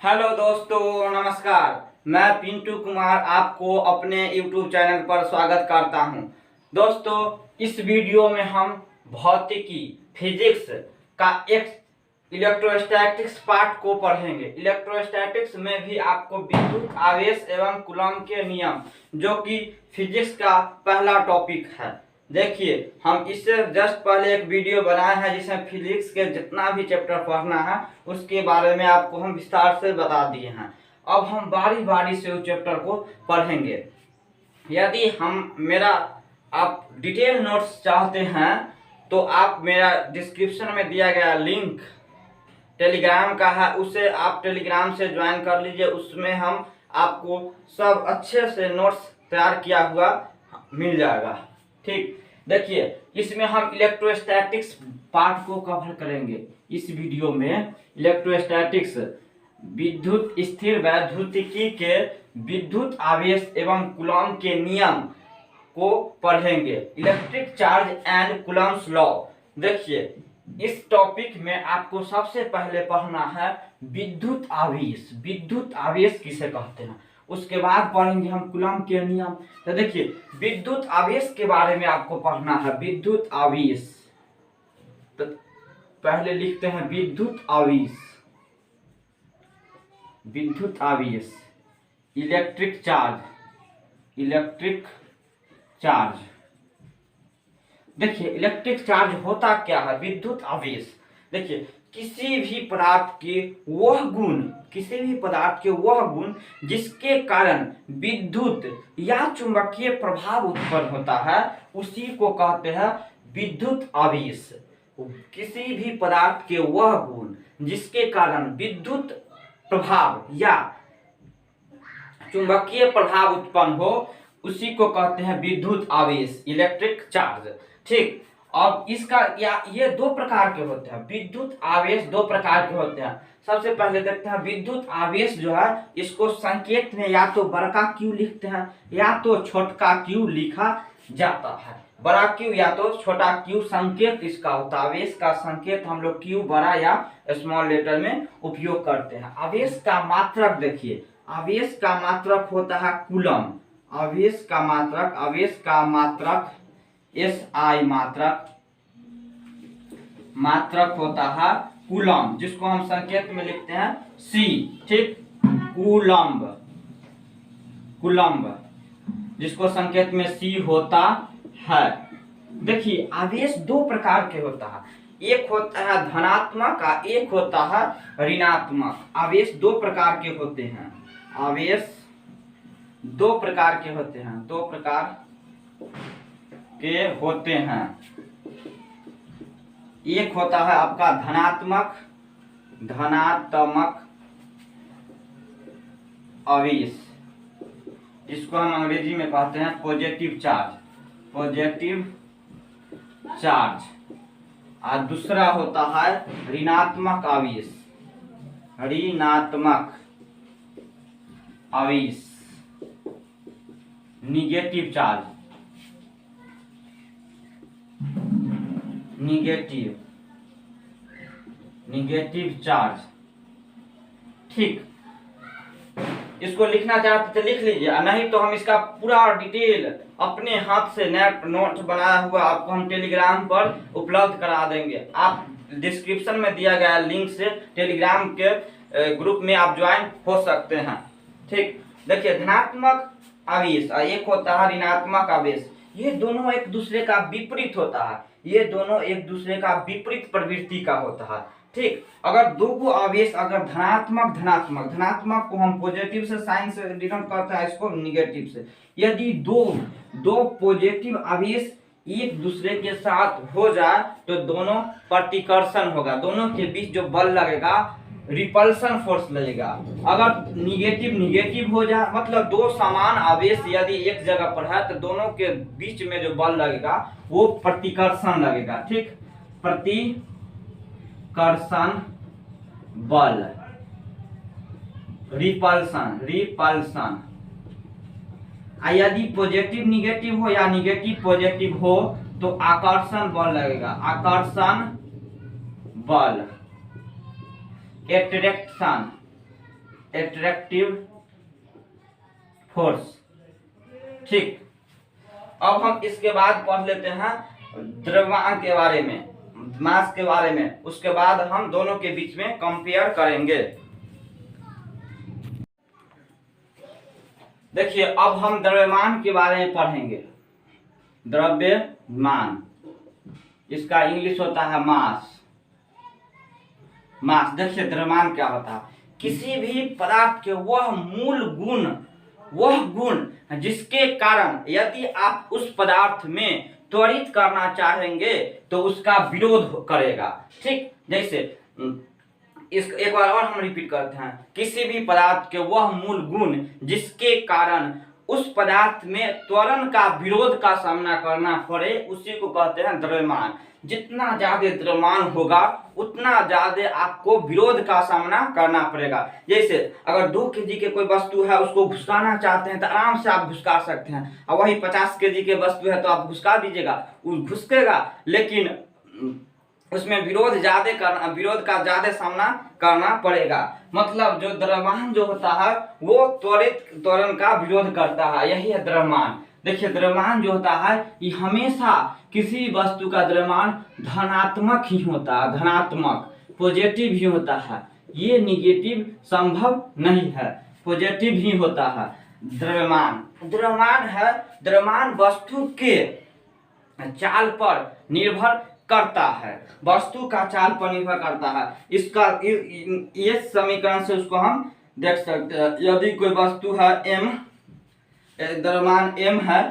Hello दोस्तों, नमस्कार। मैं पिंटू कुमार आपको अपने YouTube चैनल पर स्वागत करता हूं। दोस्तों, इस वीडियो में हम भौतिकी फिजिक्स का एक इलेक्ट्रोस्टैटिक्स पार्ट को पढ़ेंगे। इलेक्ट्रोस्टैटिक्स में भी आपको विद्युत आवेश एवं कूलॉम के नियम, जो कि फिजिक्स का पहला टॉपिक है। देखिए, हम इससे जस्ट पहले एक वीडियो बनाए हैं जिसमें फिजिक्स के जितना भी चैप्टर पढ़ना है उसके बारे में आपको हम विस्तार से बता दिए हैं। अब हम बारी बारी से उस चैप्टर को पढ़ेंगे। यदि आप डिटेल नोट्स चाहते हैं तो आप मेरा डिस्क्रिप्शन में दिया गया लिंक टेलीग्राम का है, उसे आप टेलीग्राम से ज्वाइन कर लीजिए। उसमें हम आपको सब अच्छे से नोट्स तैयार किया हुआ मिल जाएगा। ठीक, देखिए, इसमें हम इलेक्ट्रोस्टैटिक्स पार्ट को कवर करेंगे। इस वीडियो में इलेक्ट्रोस्टैटिक्स विद्युत स्थिर वैद्युतिकी के विद्युत आवेश एवं कूलॉम के नियम को पढ़ेंगे। Electric charge and Coulomb's law. देखिए, इस टॉपिक में आपको सबसे पहले पढ़ना है विद्युत आवेश। विद्युत आवेश किसे कहते हैं, उसके बाद पढ़ेंगे हम कूलॉम के नियम। तो देखिए, विद्युत आवेश के बारे में आपको पढ़ना है। विद्युत आवेश, तो पहले लिखते हैं विद्युत आवेश। विद्युत आवेश, इलेक्ट्रिक चार्ज। इलेक्ट्रिक चार्ज, देखिए, इलेक्ट्रिक चार्ज होता क्या है? विद्युत आवेश। देखिए, किसी भी पदार्थ के वह गुण जिसके कारण विद्युत या चुंबकीय प्रभाव उत्पन्न होता है, उसी को कहते हैं विद्युत आवेश। किसी भी पदार्थ के वह गुण जिसके कारण विद्युत प्रभाव या चुंबकीय प्रभाव उत्पन्न हो, उसी को कहते हैं विद्युत आवेश, इलेक्ट्रिक चार्ज। ठीक, अब ये दो प्रकार के होते हैं। विद्युत आवेश दो प्रकार के होते हैं। सबसे पहले देखते हैं विद्युत आवेश जो है, इसको संकेत में या तो बड़ा क्यू लिखते हैं या तो छोटा क्यू लिखा जाता है। बड़ा क्यू या तो छोटा क्यू संकेत इसका होता है। आवेश का संकेत हम लोग क्यू बड़ा या स्मॉल लेटर में उपयोग करते हैं। आवेश का मात्रक देखिए, आवेश का मात्रक होता है कूलम। आवेश का मात्रक SI मात्रक होता है कूलम, जिसको हम संकेत में लिखते हैं C। ठीक, कूलम्ब, जिसको संकेत में C होता है। देखिए, आवेश दो प्रकार के होता है। एक होता है धनात्मक, एक होता है ऋणात्मक। आवेश दो प्रकार के होते हैं। आवेश दो प्रकार के होते हैं। एक होता है आपका धनात्मक आवेश, जिसको हम अंग्रेजी में कहते हैं पॉजिटिव चार्ज। और दूसरा होता है ऋणात्मक आवेश, निगेटिव चार्ज। Negative charge. ठीक, इसको लिखना चाहते तो लिख लीजिए, नहीं तो हम इसका पूरा डिटेल अपने हाथ से नोट बनाया हुआ आपको हम टेलीग्राम पर उपलब्ध करा देंगे। आप डिस्क्रिप्शन में दिया गया लिंक से टेलीग्राम के ग्रुप में आप ज्वाइन हो सकते हैं। ठीक, देखिए, धनात्मक आवेश और एक होता है ऋणात्मक आवेश। ये दोनों एक दूसरे का विपरीत होता है। ये दोनों एक दूसरे का विपरीत प्रवृत्ति का होता है। ठीक, अगर दो आवेश, अगर धनात्मक को हम पॉजिटिव से साइन से डिनोट करते हैं, इसको निगेटिव से। यदि दो पॉजिटिव आवेश एक दूसरे के साथ हो जाए तो दोनों प्रतिकर्षण होगा, दोनों के बीच जो बल लगेगा रिपल्सन फोर्स लगेगा। अगर निगेटिव हो जाए, मतलब दो समान आवेश यदि एक जगह पर है तो दोनों के बीच में जो बल लगेगा वो प्रतिकर्षण लगेगा। ठीक, प्रतिकर्षण बल, रिपल्सन। यदि पॉजिटिव निगेटिव हो या निगेटिव पॉजिटिव हो तो आकर्षण बल लगेगा, आकर्षण बल, एट्रैक्शन एट्रैक्टिव फोर्स। ठीक, अब हम इसके बाद पढ़ लेते हैं द्रव्यमान के बारे में, मास के बारे में, उसके बाद हम दोनों के बीच में कंपेयर करेंगे। देखिए, अब हम द्रव्यमान के बारे में पढ़ेंगे। द्रव्यमान, इसका इंग्लिश होता है मास। मास, देखिए द्रव्यमान क्या होता है, किसी भी पदार्थ के वह मूल गुण, वह गुण जिसके कारण यदि आप उस पदार्थ में त्वरित करना चाहेंगे तो उसका विरोध करेगा। ठीक, जैसे इस एक बार और हम रिपीट करते हैं, किसी भी पदार्थ के वह मूल गुण जिसके कारण उस पदार्थ में त्वरण का विरोध का सामना करना पड़े, उसी को कहते हैं द्रव्यमान। जितना ज्यादा द्रव्यमान होगा उतना ज्यादा आपको विरोध का सामना करना पड़ेगा। जैसे अगर 2 kg के कोई वस्तु है, उसको घुसकाना चाहते हैं तो आराम से आप घुसका सकते हैं, और वही 50 kg के वस्तु है तो आप घुसका दीजिएगा, वो घुसकेगा, लेकिन उसमें विरोध का ज्यादा सामना करना पड़ेगा। मतलब जो द्रव्यमान जो होता है वो त्वरित त्वरण का विरोध करता है, यही है द्रव्यमान। देखिए द्रव्यमान जो होता है ये हमेशा किसी वस्तु का द्रव्यमान धनात्मक ही होता है, धनात्मक, पॉजिटिव ही होता है, ये निगेटिव संभव नहीं है, पॉजिटिव ही होता है द्रव्यमान। द्रव्यमान वस्तु के चाल पर निर्भर करता है, वस्तु का चाल पर निर्भर करता है। इसका ये समीकरण से उसको हम देख सकते हैं। यदि कोई वस्तु है m, द्रव्यमान m है,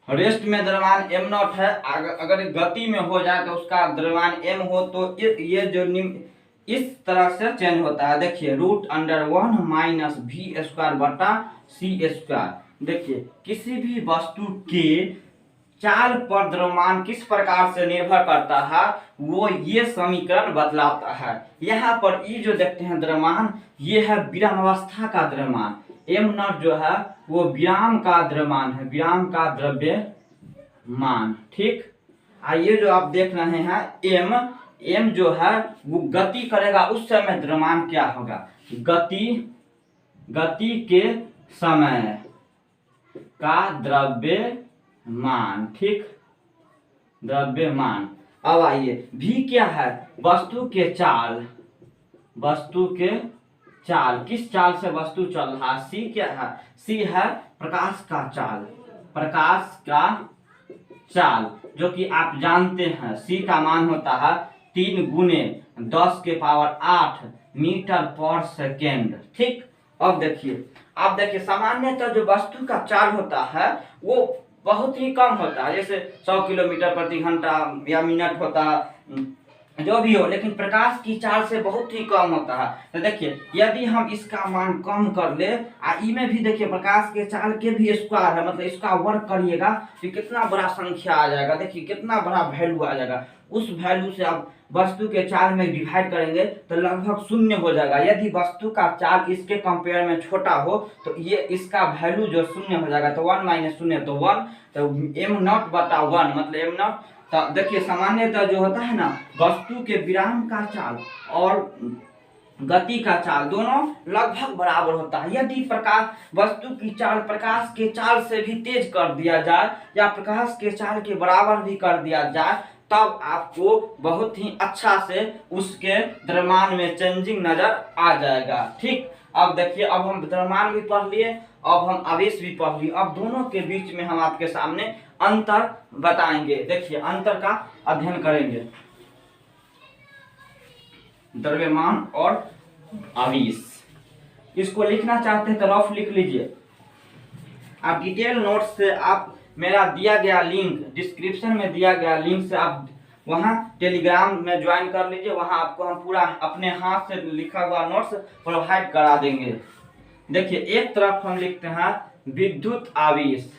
रेस्ट में द्रव्यमान m0 है, अगर गति में हो जाए तो उसका द्रव्यमान m हो, तो ये जो इस तरह से चेंज होता है। देखिए √1 माइनस v² बटा c²। देखिए किसी भी वस्तु के चाल पर द्रव्यमान किस प्रकार से निर्भर करता है वो ये समीकरण बतलाता है। यहाँ पर ये जो देखते हैं द्रव्यमान, ये है विरामावस्था का द्रव्यमान। m0 जो है वो विराम का द्रव्यमान है, विराम का द्रव्यमान। ठीक, ये जो आप देख रहे हैं m जो है वो गति करेगा, उस समय द्रव्यमान क्या होगा, गति के समय का द्रव्यमान। ठीक, द्रव्यमान। अब आइए v क्या है, वस्तु के चाल, किस चाल से वस्तु चल रहा है। c क्या है, c है प्रकाश का चाल, जो कि आप जानते हैं c का मान होता है 3 × 10⁸ मीटर पर सेकेंड। ठीक, अब देखिए सामान्यतः जो वस्तु का चाल होता है वो बहुत ही कम होता है, जैसे 100 किलोमीटर प्रति घंटा या मिनट होता है, जो भी हो, लेकिन प्रकाश की चाल से बहुत ही कम होता है। तो देखिए यदि हम इसका मान कम कर ले, में भी देखिए प्रकाश के चाल के भी स्क्वायर है, मतलब इसका वर्ग करिएगा तो कितना बड़ा संख्या आ जाएगा, देखिए कितना बड़ा वैल्यू आ जाएगा। उस वैल्यू से आप वस्तु के चाल में डिवाइड करेंगे तो लगभग 0 हो जाएगा। यदि वस्तु का चाल इसके कंपेयर में छोटा हो तो ये इसका वैल्यू जो 0 हो जाएगा, तो 1 - 0 तो 1, तो m0 बटा 1 मतलब m0। तो देखिए सामान्यतः जो होता है ना, वस्तु के विराम का चाल और गति का चाल दोनों लगभग बराबर होता है। यदि वस्तु की चाल प्रकाश के चाल से भी तेज कर दिया जाए या प्रकाश के चाल के बराबर भी कर दिया जाए, तब आपको बहुत ही अच्छा से उसके द्रव्यमान में चेंजिंग नजर आ जाएगा। ठीक, अब देखिए अब हम द्रव्यमान भी पढ़ लिए, अब हम आवेश भी पढ़ लिए। अब दोनों के बीच में हम आपके सामने अंतर बताएंगे। देखिए अंतर का अध्ययन करेंगे, द्रव्यमान और आवेश। इसको लिखना चाहते हैं तो रफ लिख लीजिए। आप डिटेल नोट्स से आप मेरा दिया गया लिंक, डिस्क्रिप्शन में दिया गया लिंक से आप वहां टेलीग्राम में ज्वाइन कर लीजिए, वहां आपको हम पूरा अपने हाथ से लिखा हुआ नोट्स प्रोवाइड करा देंगे। देखिए एक तरफ हम लिखते हैं विद्युत आवेश,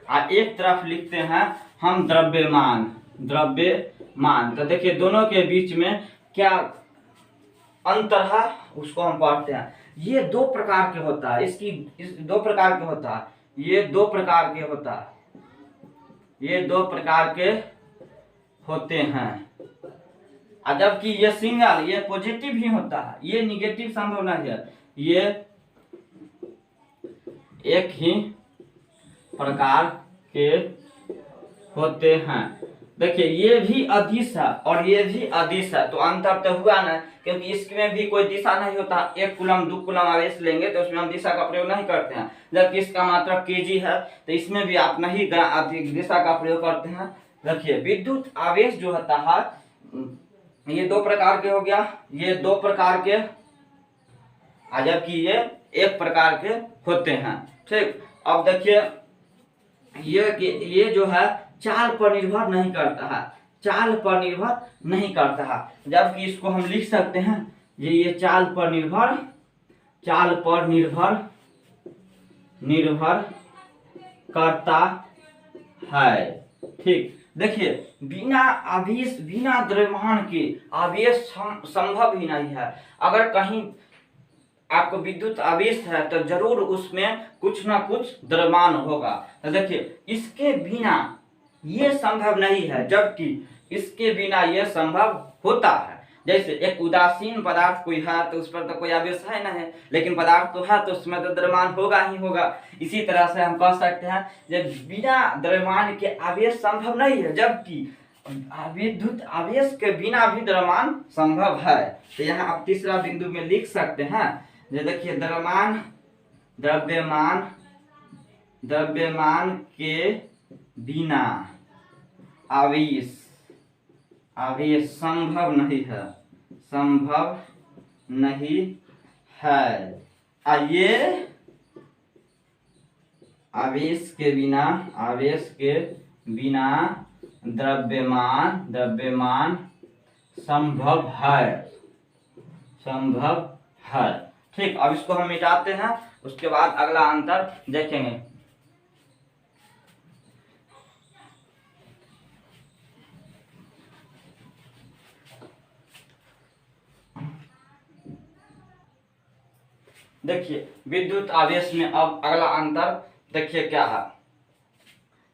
और एक तरफ लिखते हैं हम द्रव्यमान। तो देखिए दोनों के बीच में क्या अंतर है उसको हम पढ़ते हैं। ये 2 प्रकार के होता है, इस 2 प्रकार के होता है, ये 2 प्रकार के होते हैं। और जबकि ये सिंगल, ये पॉजिटिव ही होता है, ये निगेटिव संभव नहीं है। ये एक ही प्रकार के होते हैं। देखिए ये भी अदिश है और ये भी अदिश है, तो अंतर तो हुआ ना, क्योंकि इसमें भी कोई दिशा नहीं होता। 1 कूलम 2 कूलम आवेश लेंगे तो उसमें हम दिशा का प्रयोग नहीं करते हैं, जबकि इसका मात्रा केजी है तो इसमें भी आप नहीं दिशा का प्रयोग करते हैं। देखिए विद्युत आवेश जो होता है ये 2 प्रकार के हो गया, ये 2 प्रकार के, जबकि ये 1 प्रकार के होते हैं। ठीक, अब देखिए ये जो है चाल पर निर्भर नहीं करता है, चाल पर निर्भर नहीं करता है, जबकि इसको हम लिख सकते हैं ये चाल पर निर्भर करता है। ठीक, देखिए बिना आवेश, बिना द्रव्यमान के आवेश संभव ही नहीं है। अगर कहीं आपको विद्युत आवेश है तो जरूर उसमें कुछ ना कुछ द्रव्यमान होगा। तो देखिए इसके बिना ये संभव नहीं है, जबकि इसके बिना ये संभव होता है। जैसे एक उदासीन पदार्थ कोई है तो उस पर तो कोई आवेश है नहीं, लेकिन पदार्थ तो है तो उसमें तो द्रव्यमान होगा ही होगा। इसी तरह से हम कह सकते हैं जब बिना द्रव्यमान के आवेश संभव नहीं है, जबकि विद्युत आवेश के बिना भी द्रव्यमान संभव है। तो यहाँ आप तीसरा बिंदु में लिख सकते हैं, ये देखिए द्रव्यमान के बिना आवेश संभव नहीं है। ये आवेश के बिना द्रव्यमान संभव है। ठीक, अब इसको हम मिटाते हैं, उसके बाद अगला अंतर देखेंगे। देखिए विद्युत आवेश में अब अगला अंतर देखिए क्या है।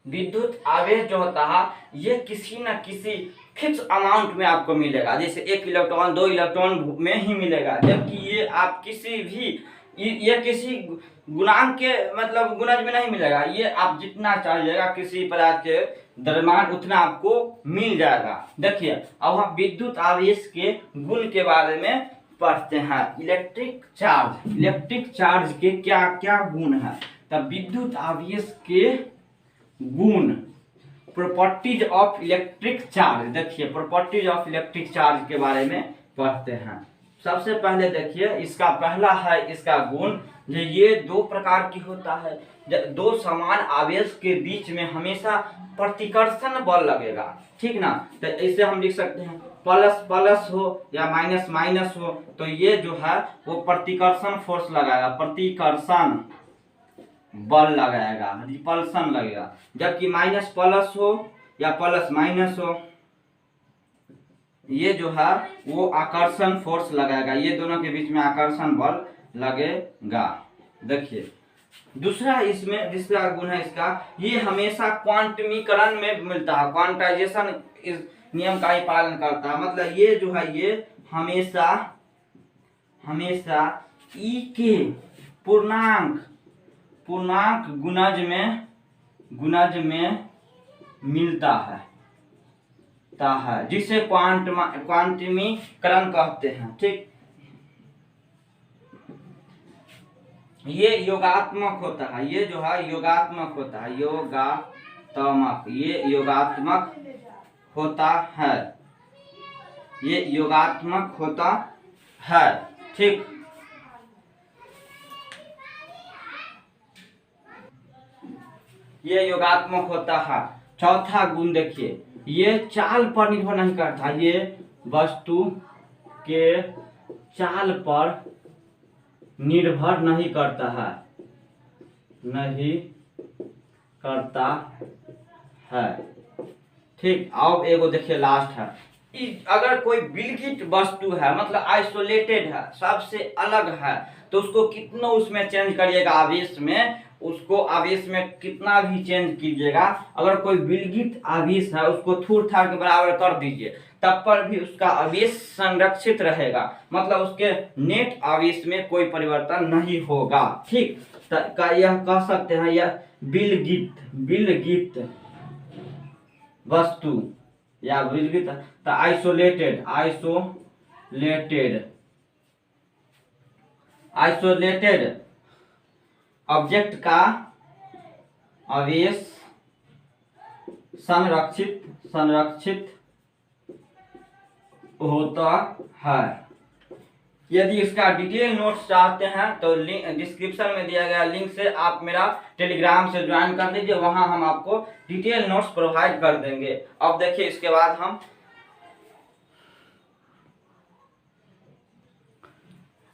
विद्युत आवेश जो होता है ये किसी न किसी फिक्स अमाउंट में आपको मिलेगा, जैसे 1 इलेक्ट्रॉन 2 इलेक्ट्रॉन में ही मिलेगा, जबकि ये आप किसी भी ये किसी गुणांक के मतलब गुणज में नहीं मिलेगा। ये आप जितना चाहिएगा किसी पदार्थ के द्रव्यमान उतना आपको मिल जाएगा। देखिए अब हम विद्युत आवेश के गुण के बारे में पढ़ते हैं। इलेक्ट्रिक चार्ज के क्या क्या गुण है, तब विद्युत आवेश के गुण, प्रॉपर्टीज ऑफ इलेक्ट्रिक चार्ज। देखिए प्रॉपर्टीज ऑफ इलेक्ट्रिक चार्ज के बारे में पढ़ते हैं। सबसे पहले देखिए इसका पहला है इसका गुण, ये 2 प्रकार की होता है। 2 समान आवेश के बीच में हमेशा प्रतिकर्षण बल लगेगा, ठीक ना। तो इसे हम लिख सकते हैं प्लस प्लस हो या माइनस माइनस हो, तो ये जो है वो प्रतिकर्षण फोर्स लगाएगा, प्रतिकर्षण बल लगाएगा, रिपल्सन लगेगा। जबकि माइनस प्लस हो या प्लस माइनस हो, ये जो है वो आकर्षण फोर्स लगाएगा, ये दोनों के बीच में आकर्षण बल लगेगा। देखिए दूसरा इसमें दूसरा गुण है इसका, ये हमेशा क्वांटमीकरण में मिलता है, क्वांटाइजेशन इस नियम का ही पालन करता है। मतलब ये जो है ये हमेशा ई के पूर्णांक गुणज में मिलता है जिसे क्वांटमीकरण कहते हैं। ठीक, ये योगात्मक होता है, ये जो है योगात्मक होता है, ये योगात्मक होता है। ठीक, ये योगात्मक होता है। चौथा गुण देखिए, ये चाल पर निर्भर नहीं करता, ये वस्तु के चाल पर निर्भर नहीं करता है। ठीक, अब एगो देखिए लास्ट है, अगर कोई विलगित वस्तु है मतलब आइसोलेटेड है, सबसे अलग है, तो उसको कितना उसमें चेंज करिएगा आवेश में, उसको आवेश में कितना भी चेंज कीजिएगा, अगर कोई विलगित आवेश है उसको थूर थार के बराबर कर दीजिए तब पर भी उसका आवेश संरक्षित रहेगा, मतलब उसके नेट आवेश में कोई परिवर्तन नहीं होगा। ठीक, यह कह सकते हैं यह विलगित वस्तु या विलगित आइसोलेटेड ऑब्जेक्ट का आवेश संरक्षित होता है। यदि इसका डिटेल नोट्स चाहते हैं तो डिस्क्रिप्शन में दिया गया लिंक से आप मेरा टेलीग्राम से ज्वाइन कर लीजिए, वहां हम आपको डिटेल नोट्स प्रोवाइड कर देंगे। अब देखिए इसके बाद हम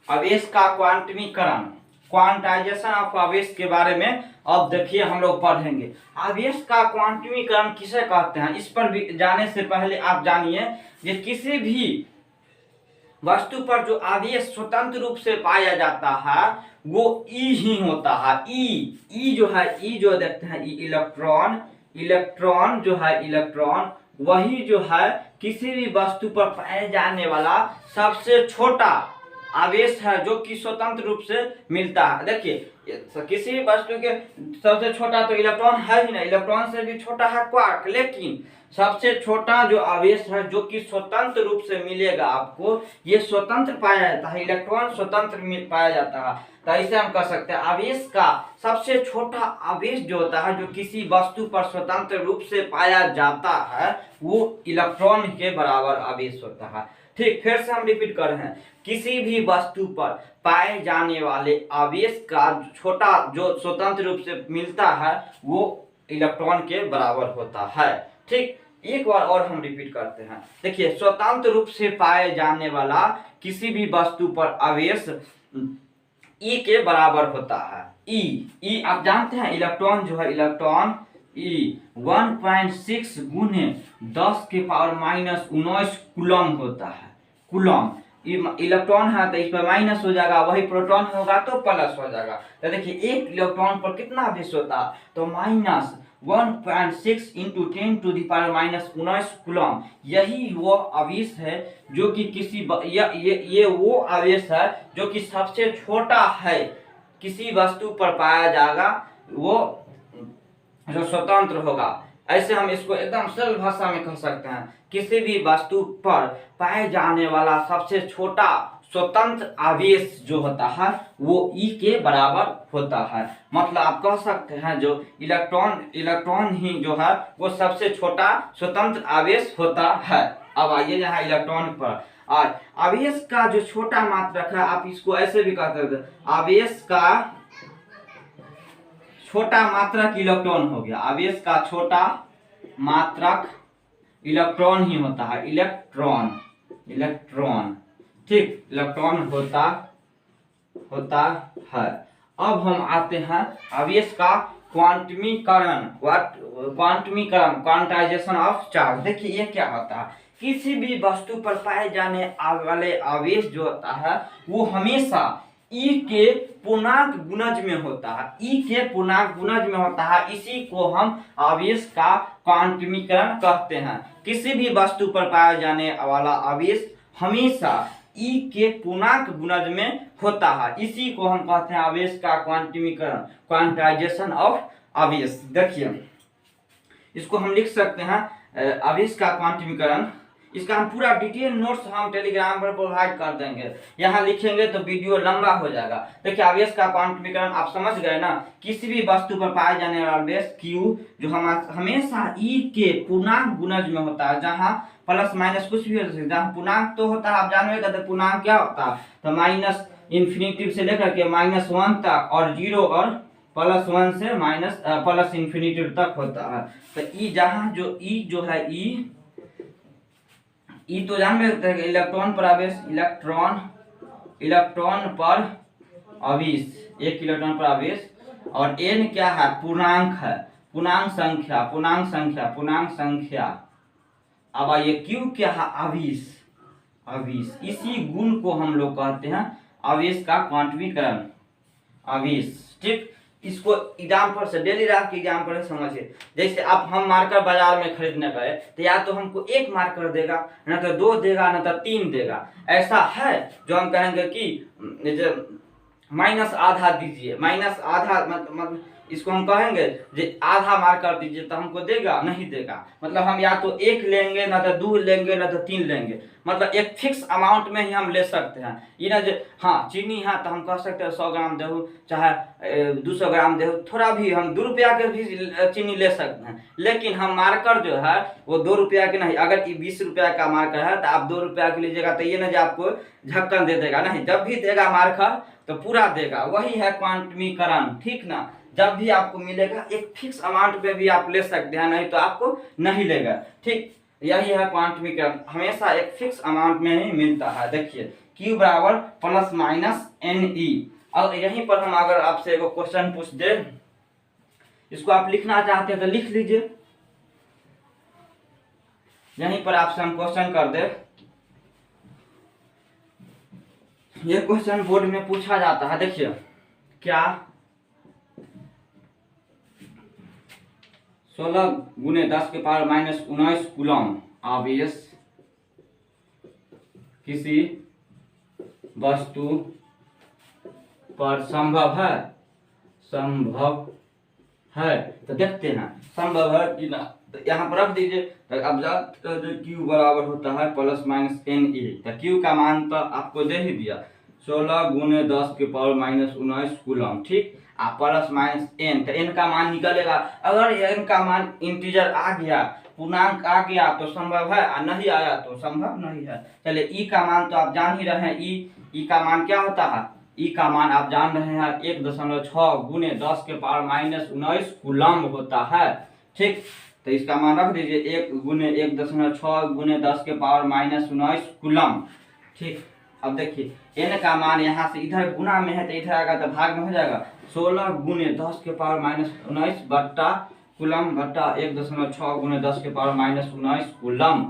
आवेश का क्वांटमीकरण, क्वांटाइजेशन ऑफ आवेश के बारे में अब देखिए हम लोग पढ़ेंगे। आवेश का क्वांटमीकरण किसे कहते हैं, इस पर भी जाने से पहले आप जानिए कि किसी भी वस्तु पर जो आवेश स्वतंत्र रूप से पाया जाता है वो ई ही होता है। ई जो है, ई जो देखते हैं इलेक्ट्रॉन जो है, इलेक्ट्रॉन वही जो है किसी भी वस्तु पर पाए जाने वाला सबसे छोटा आवेश है जो कि स्वतंत्र रूप से मिलता है। देखिए किसी भी वस्तु के सबसे छोटा तो इलेक्ट्रॉन है ही ना, इलेक्ट्रॉन से भी छोटा है क्वार्क, लेकिन सबसे छोटा जो आवेश है जो कि स्वतंत्र रूप से मिलेगा आपको, ये स्वतंत्र पाया जाता है, इलेक्ट्रॉन स्वतंत्र पाया जाता है। तो इसे हम कह सकते हैं आवेश का सबसे छोटा आवेश जो होता है जो किसी वस्तु पर स्वतंत्र रूप से पाया जाता है वो इलेक्ट्रॉन के बराबर आवेश होता है। ठीक, फिर से हम रिपीट कर रहे हैं, किसी भी वस्तु पर पाए जाने वाले आवेश का छोटा जो स्वतंत्र रूप से मिलता है वो इलेक्ट्रॉन के बराबर होता है। ठीक, एक बार और हम रिपीट करते हैं। देखिए स्वतंत्र रूप से पाए जाने वाला किसी भी वस्तु पर आवेश ई के बराबर होता है। ई आप जानते हैं इलेक्ट्रॉन जो है, इलेक्ट्रॉन ई 1.6 गुने 10⁻⁻⁹ कूलम होता है। कूलम इलेक्ट्रॉन है तो इस पर माइनस हो जाएगा, वही प्रोटॉन होगा तो प्लस हो जाएगा। तो देखिए एक इलेक्ट्रॉन पर कितना आवेश होता है, तो -1.6 × 10⁻⁻⁹ कूलम। यही वो आवेश है जो कि किसी ये वो आवेश है जो कि सबसे छोटा है किसी वस्तु पर पाया जाएगा, वो जो स्वतंत्र होगा। ऐसे हम इसको एकदम सरल भाषा में कह सकते हैं, किसी भी वस्तु पर पाए जाने वाला सबसे छोटा स्वतंत्र आवेश जो होता है वो ई के बराबर होता है। मतलब आप कह सकते हैं जो इलेक्ट्रॉन ही जो है वो सबसे छोटा स्वतंत्र आवेश होता है। अब आइए यहाँ इलेक्ट्रॉन पर, और आवेश का जो छोटा मात्रक है आप इसको ऐसे भी कह सकते हैं, आवेश का छोटा मात्रक इलेक्ट्रॉन हो गया। आवेश का छोटा मात्रक इलेक्ट्रॉन ही होता है, इलेक्ट्रॉन। ठीक, इलेक्ट्रॉन होता है। अब हम आते हैं आवेश का क्वांटमीकरण, क्वांटाइजेशन ऑफ चार्ज। देखिए ये क्या होता है, किसी भी वस्तु पर पाए जाने वाले आवेश जो होता है वो हमेशा ई के पूर्णांक गुणज में होता है, ई के पूर्णांक गुणज में होता है। इसी को हम आवेश का क्वांटमीकरण कहते हैं। किसी भी वस्तु पर पाया जाने वाला आवेश हमेशा ई के पूर्णांक गुणज में होता है, इसी को हम कहते हैं आवेश का क्वांटमीकरण, क्वांटाइजेशन ऑफ आवेश। देखिए इसको हम लिख सकते हैं आवेश का क्वांटमीकरण। इसका हम पूरा डिटेल नोट्स हम टेलीग्राम पर प्रोवाइड कर देंगे, यहाँ लिखेंगे तो वीडियो लंबा हो जाएगा। देखिए आवेश का क्वांटमीकरण आप समझ गए ना, किसी भी वस्तु पर पाए जाने वाला आवेश Q जो हम हमेशा E के पूर्णांक गुणज में होता है, जहाँ प्लस माइनस कुछ भी हो सकता है। जहाँ पूर्णांक तो होता है आप जानवे का, पूर्णांक क्या होता है, तो -∞ से लेकर के -1 तक, और 0 और +1 से +∞ तक होता है। तो E जहाँ जो E जो है ई तो जान सकते हैं इलेक्ट्रॉन पर आवेश, इलेक्ट्रॉन पर आवेश, एक इलेक्ट्रॉन पर आवेश, और n क्या है, पूर्णांक है, पूर्णांक संख्या। अब आइए Q क्या है, आवेश। इसी गुण को हम लोग कहते हैं आवेश का क्वांटमीकरण, आवेश। ठीक, इसको एग्जाम्पल से डेली लाइफ के एग्जाम्पल से समझिए। जैसे आप हम मार्कर बाजार में खरीदने गए तो या तो हमको एक मार्कर देगा, ना तो दो देगा, ना तो तीन देगा। ऐसा है जो हम कहेंगे कि माइनस आधा दीजिए, माइनस आधा मतलब इसको हम कहेंगे जो आधा मार्कर दीजिए तो हमको देगा, नहीं देगा। मतलब हम या तो एक लेंगे, ना तो दो लेंगे, ना तो तीन लेंगे। मतलब एक फिक्स अमाउंट में ही हम ले सकते हैं। ये ना जो हाँ चीनी है तो हम कह सकते हैं 100 ग्राम देहू, चाहे 200 ग्राम देहू, थोड़ा भी हम 2 रुपया के भी चीनी ले सकते हैं। लेकिन हम मार्कर जो है वो 2 रुपया के नहीं। अगर ये 20 रुपया का मार्कर है तो आप 2 रुपया के लीजिएगा तो ये ना जो आपको झक्कन दे देगा, नहीं। जब भी देगा मार्कर तो पूरा देगा। वही है क्वांटमीकरण, ठीक ना। जब भी आपको मिलेगा एक फिक्स अमाउंट पे भी आप ले सकते हैं, नहीं तो आपको नहीं लेगा, ठीक। यही है क्वांटमीकरण, हमेशा एक फिक्स अमाउंट में ही मिलता है। देखिए Q बराबर प्लस माइनस NE। और यहीं पर हम अगर आपसे एक क्वेश्चन पूछ दे, इसको आप लिखना चाहते हैं तो लिख लीजिए। यहीं पर आपसे हम क्वेश्चन कर दे, ये क्वेश्चन बोर्ड में पूछा जाता है। देखिए क्या 16 गुने 10 के पावर माइनस 19 कूलम आवेश किसी वस्तु पर संभव है? संभव है तो देखते हैं संभव है कि ना। तो यहाँ पर रख दीजिए। तो अब Q बराबर होता है प्लस माइनस NE। तो Q का मान तो आपको दे ही दिया, 16 गुने 10 के पावर माइनस 19 कूलम, ठीक। आप प्लस माइनस N, तो N का मान निकलेगा। अगर N का मान इंटीजर आ गया, पूर्णांक आ गया तो संभव है, और नहीं आया तो संभव नहीं है। चलिए E का मान तो आप जान ही रहे हैं। E का मान क्या होता है? E का मान आप जान रहे हैं 1.6 गुने 10 के पावर माइनस 19 कूलम होता है, ठीक। तो इसका मान रख दीजिए 1 गुने 1.6 गुने 10 के पावर माइनस 19 कूलम, ठीक। अब देखिए N का मान यहाँ से इधर गुना में है तो इधर आएगा तो भाग में हो जाएगा। 16 गुने 10 के पावर माइनस 19 बट्टा कूलम बट्टा 1.6 गुने 10 के पावर माइनस 19 कूलम।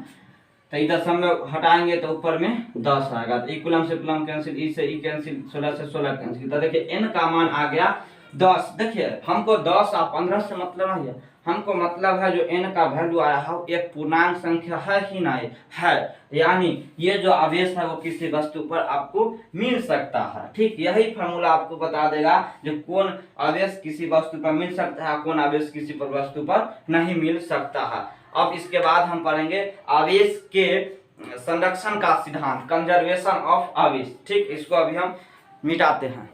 तो इधर से हम लोग हटाएंगे तो ऊपर में 10 आएगा। तो कूलम से कूलम कैंसिल, ई से ई कैंसिल, 16 से 16 कैंसिल। तो देखिए N का मान आ गया 10। देखिए हमको 10 और 15 से मतलब नहीं है, हमको मतलब है जो N का वैल्यू आया है एक पूर्णांक संख्या है ही नहीं है, यानी ये जो आवेश है वो किसी वस्तु पर आपको मिल सकता है, ठीक। यही फॉर्मूला आपको बता देगा जो कौन आवेश किसी वस्तु पर मिल सकता है, कौन आवेश किसी पर वस्तु पर नहीं मिल सकता है। अब इसके बाद हम पढ़ेंगे आवेश के संरक्षण का सिद्धांत, कंजर्वेशन ऑफ आवेश, ठीक। इसको अभी हम मिटाते हैं।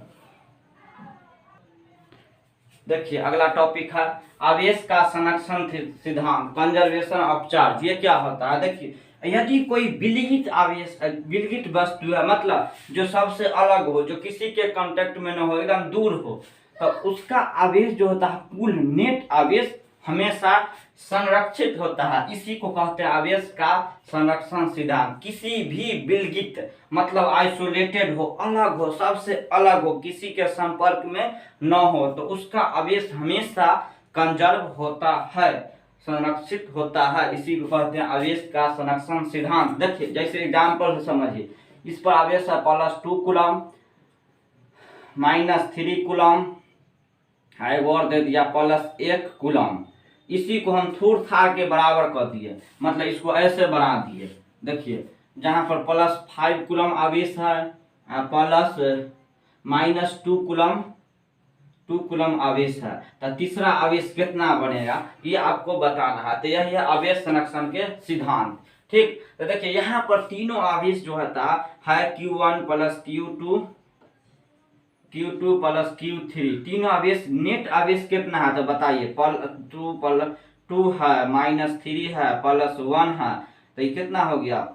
देखिए अगला टॉपिक है आवेश का संरक्षण सिद्धांत, कंजर्वेशन ऑफ चार्ज। ये क्या होता है? देखिए यदि कोई विलगित आवेश, विलगित वस्तु है, मतलब जो सबसे अलग हो, जो किसी के कांटेक्ट में न हो, एकदम दूर हो, तो उसका आवेश जो होता है कुल नेट आवेश हमेशा संरक्षित होता है। इसी को कहते हैं आवेश का संरक्षण सिद्धांत। किसी भी विलगित मतलब आइसोलेटेड हो, अलग हो, सबसे अलग हो, किसी के संपर्क में न हो, तो उसका आवेश हमेशा कंजर्व होता है, संरक्षित होता है। इसी को कहते हैं आवेश का संरक्षण सिद्धांत। देखिए जैसे एग्जाम्पल से समझिए, इस पर आवेश है +2 कूलम, -3 कूलम, और दे दिया +1 कूलम। इसी को हम थोड़ थाड़ के बराबर कर दिए, मतलब इसको ऐसे बना दिए। देखिए जहाँ पर +5 कूलम आवेश है, प्लस -2 कूलम, 2 कूलम आवेश है, तो तीसरा आवेश कितना बनेगा ये आपको बताना है। तो यही है आवेश संरक्षण के सिद्धांत, ठीक। तो देखिए यहाँ पर तीनों आवेश जो होता है Q1 + Q2, Q2 + Q3, तीनों आवेश नेट आवेश कितना है तो बताइए। 2 है, -3 है, +1 है, तो ये कितना हो गया?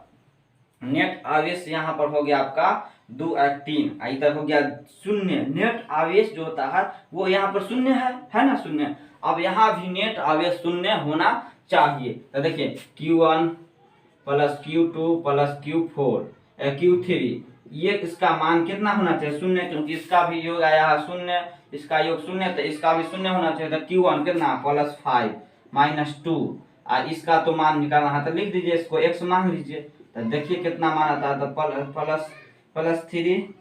नेट आवेश यहाँ पर हो गया आपका 2 और 3, इधर हो गया 0। नेट आवेश जो होता है वो यहाँ पर 0 है ना, 0। अब यहाँ भी नेट आवेश 0 होना चाहिए। तो देखिए Q1 + Q2 + Q4 Q3, ये इसका मान कितना होना चाहिए? 0, क्योंकि इसका भी योग आया है 0, इसका योग 0, तो इसका भी 0 होना चाहिए। तो Q1 कितना? +5 - 2, और इसका तो मान निकालना है तो लिख दीजिए, इसको x मान लीजिए। तो देखिए कितना मान आता है, तो +3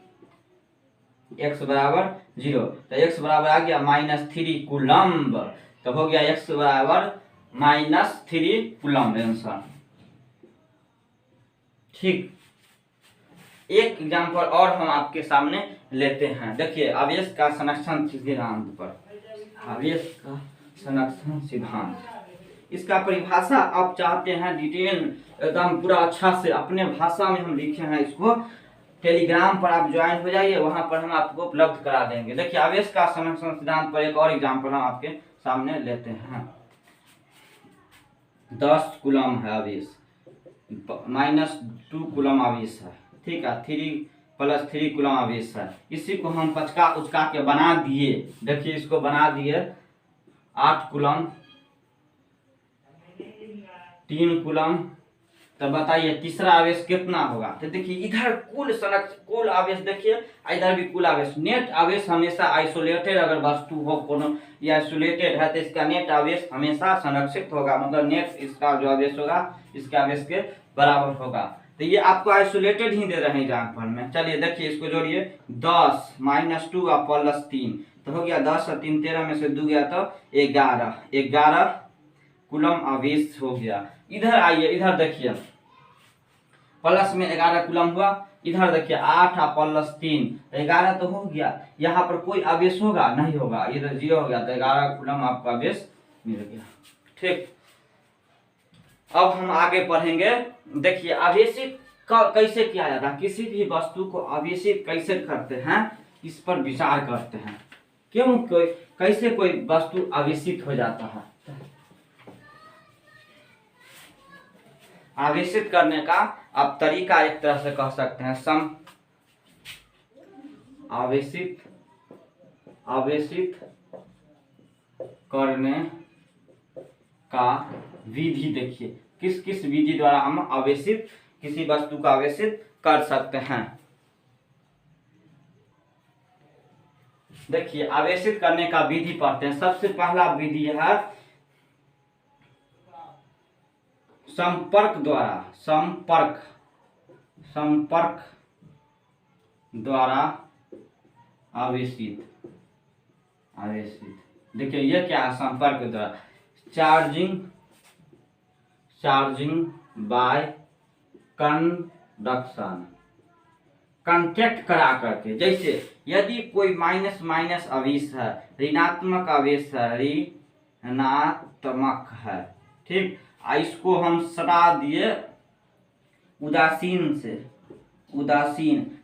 x बराबर 0, तो x बराबर आ गया -3 कूलम्ब। तो हो गया x बराबर -3 कूलम्ब आंसर। ठीक, एक एग्जाम्पल और हम आपके सामने लेते हैं। देखिए आवेश का संरक्षण सिद्धांत पर, आवेश का संरक्षण सिद्धांत, इसका परिभाषा आप चाहते हैं डिटेल एकदम पूरा अच्छा से अपने भाषा में हम लिखे हैं इसको, टेलीग्राम पर आप ज्वाइन हो जाइए, वहां पर हम आपको उपलब्ध करा देंगे। देखिए आवेश का संरक्षण सिद्धांत पर एक और एग्जाम्पल हम आपके सामने लेते हैं। 10 कूलम है आवेश, -2 कूलम आवेश है, ठीक है, 3 + 3 कूलम आवेश है। इसी को हम पचका उचका के बना दिए। देखिए इसको बना दिए 8 कूलम, 3 कूलम। तो बताइए तीसरा आवेश कितना होगा? तो देखिए इधर कुल आवेश देखिए, इधर भी कुल आवेश। नेट आवेश हमेशा आइसोलेटेड अगर वस्तु हो कोनो या आइसोलेटेड है तो इसका नेट आवेश हमेशा संरक्षित होगा, मतलब नेट इसका जो आवेश होगा इसके आवेश के बराबर होगा। तो ये आपको आइसोलेटेड ही दे रहे हैं एग्जाम्पल में। चलिए देखिए इसको जोड़िए, 10 -2 और +3, तो हो गया 10 और 3 13 में से 2 गया तो 11 कूलम आवेश हो गया। इधर आइए, इधर देखिए प्लस में 11 कूलम हुआ, इधर देखिए 8 और +3 11 तो हो गया। यहाँ पर कोई आवेश होगा? नहीं होगा, इधर 0 हो गया, तो 11 कूलम आपका आवेश मिल गया। ठीक, अब हम आगे पढ़ेंगे। देखिए आवेशित कैसे किया जाता है, किसी भी वस्तु को आवेशित कैसे करते हैं इस पर विचार करते हैं। क्यों कैसे कोई वस्तु आवेशित हो जाता है? आवेशित करने का आप तरीका एक तरह से कह सकते हैं आवेशित करने का विधि। देखिए किस किस विधि द्वारा हम आवेशित किसी वस्तु को आवेशित कर सकते हैं। देखिए आवेशित करने का विधि पढ़ते हैं। सबसे पहला विधि है संपर्क द्वारा आवेशित। देखिए ये क्या है? संपर्क द्वारा, चार्जिंग बाय कंडक्शन, कांटेक्ट करा करके। जैसे यदि कोई माइनस आवेश है, ऋणात्मक आवेश है, ऋणात्मक है, ठीक, इसको हम सटा दिए उदासीन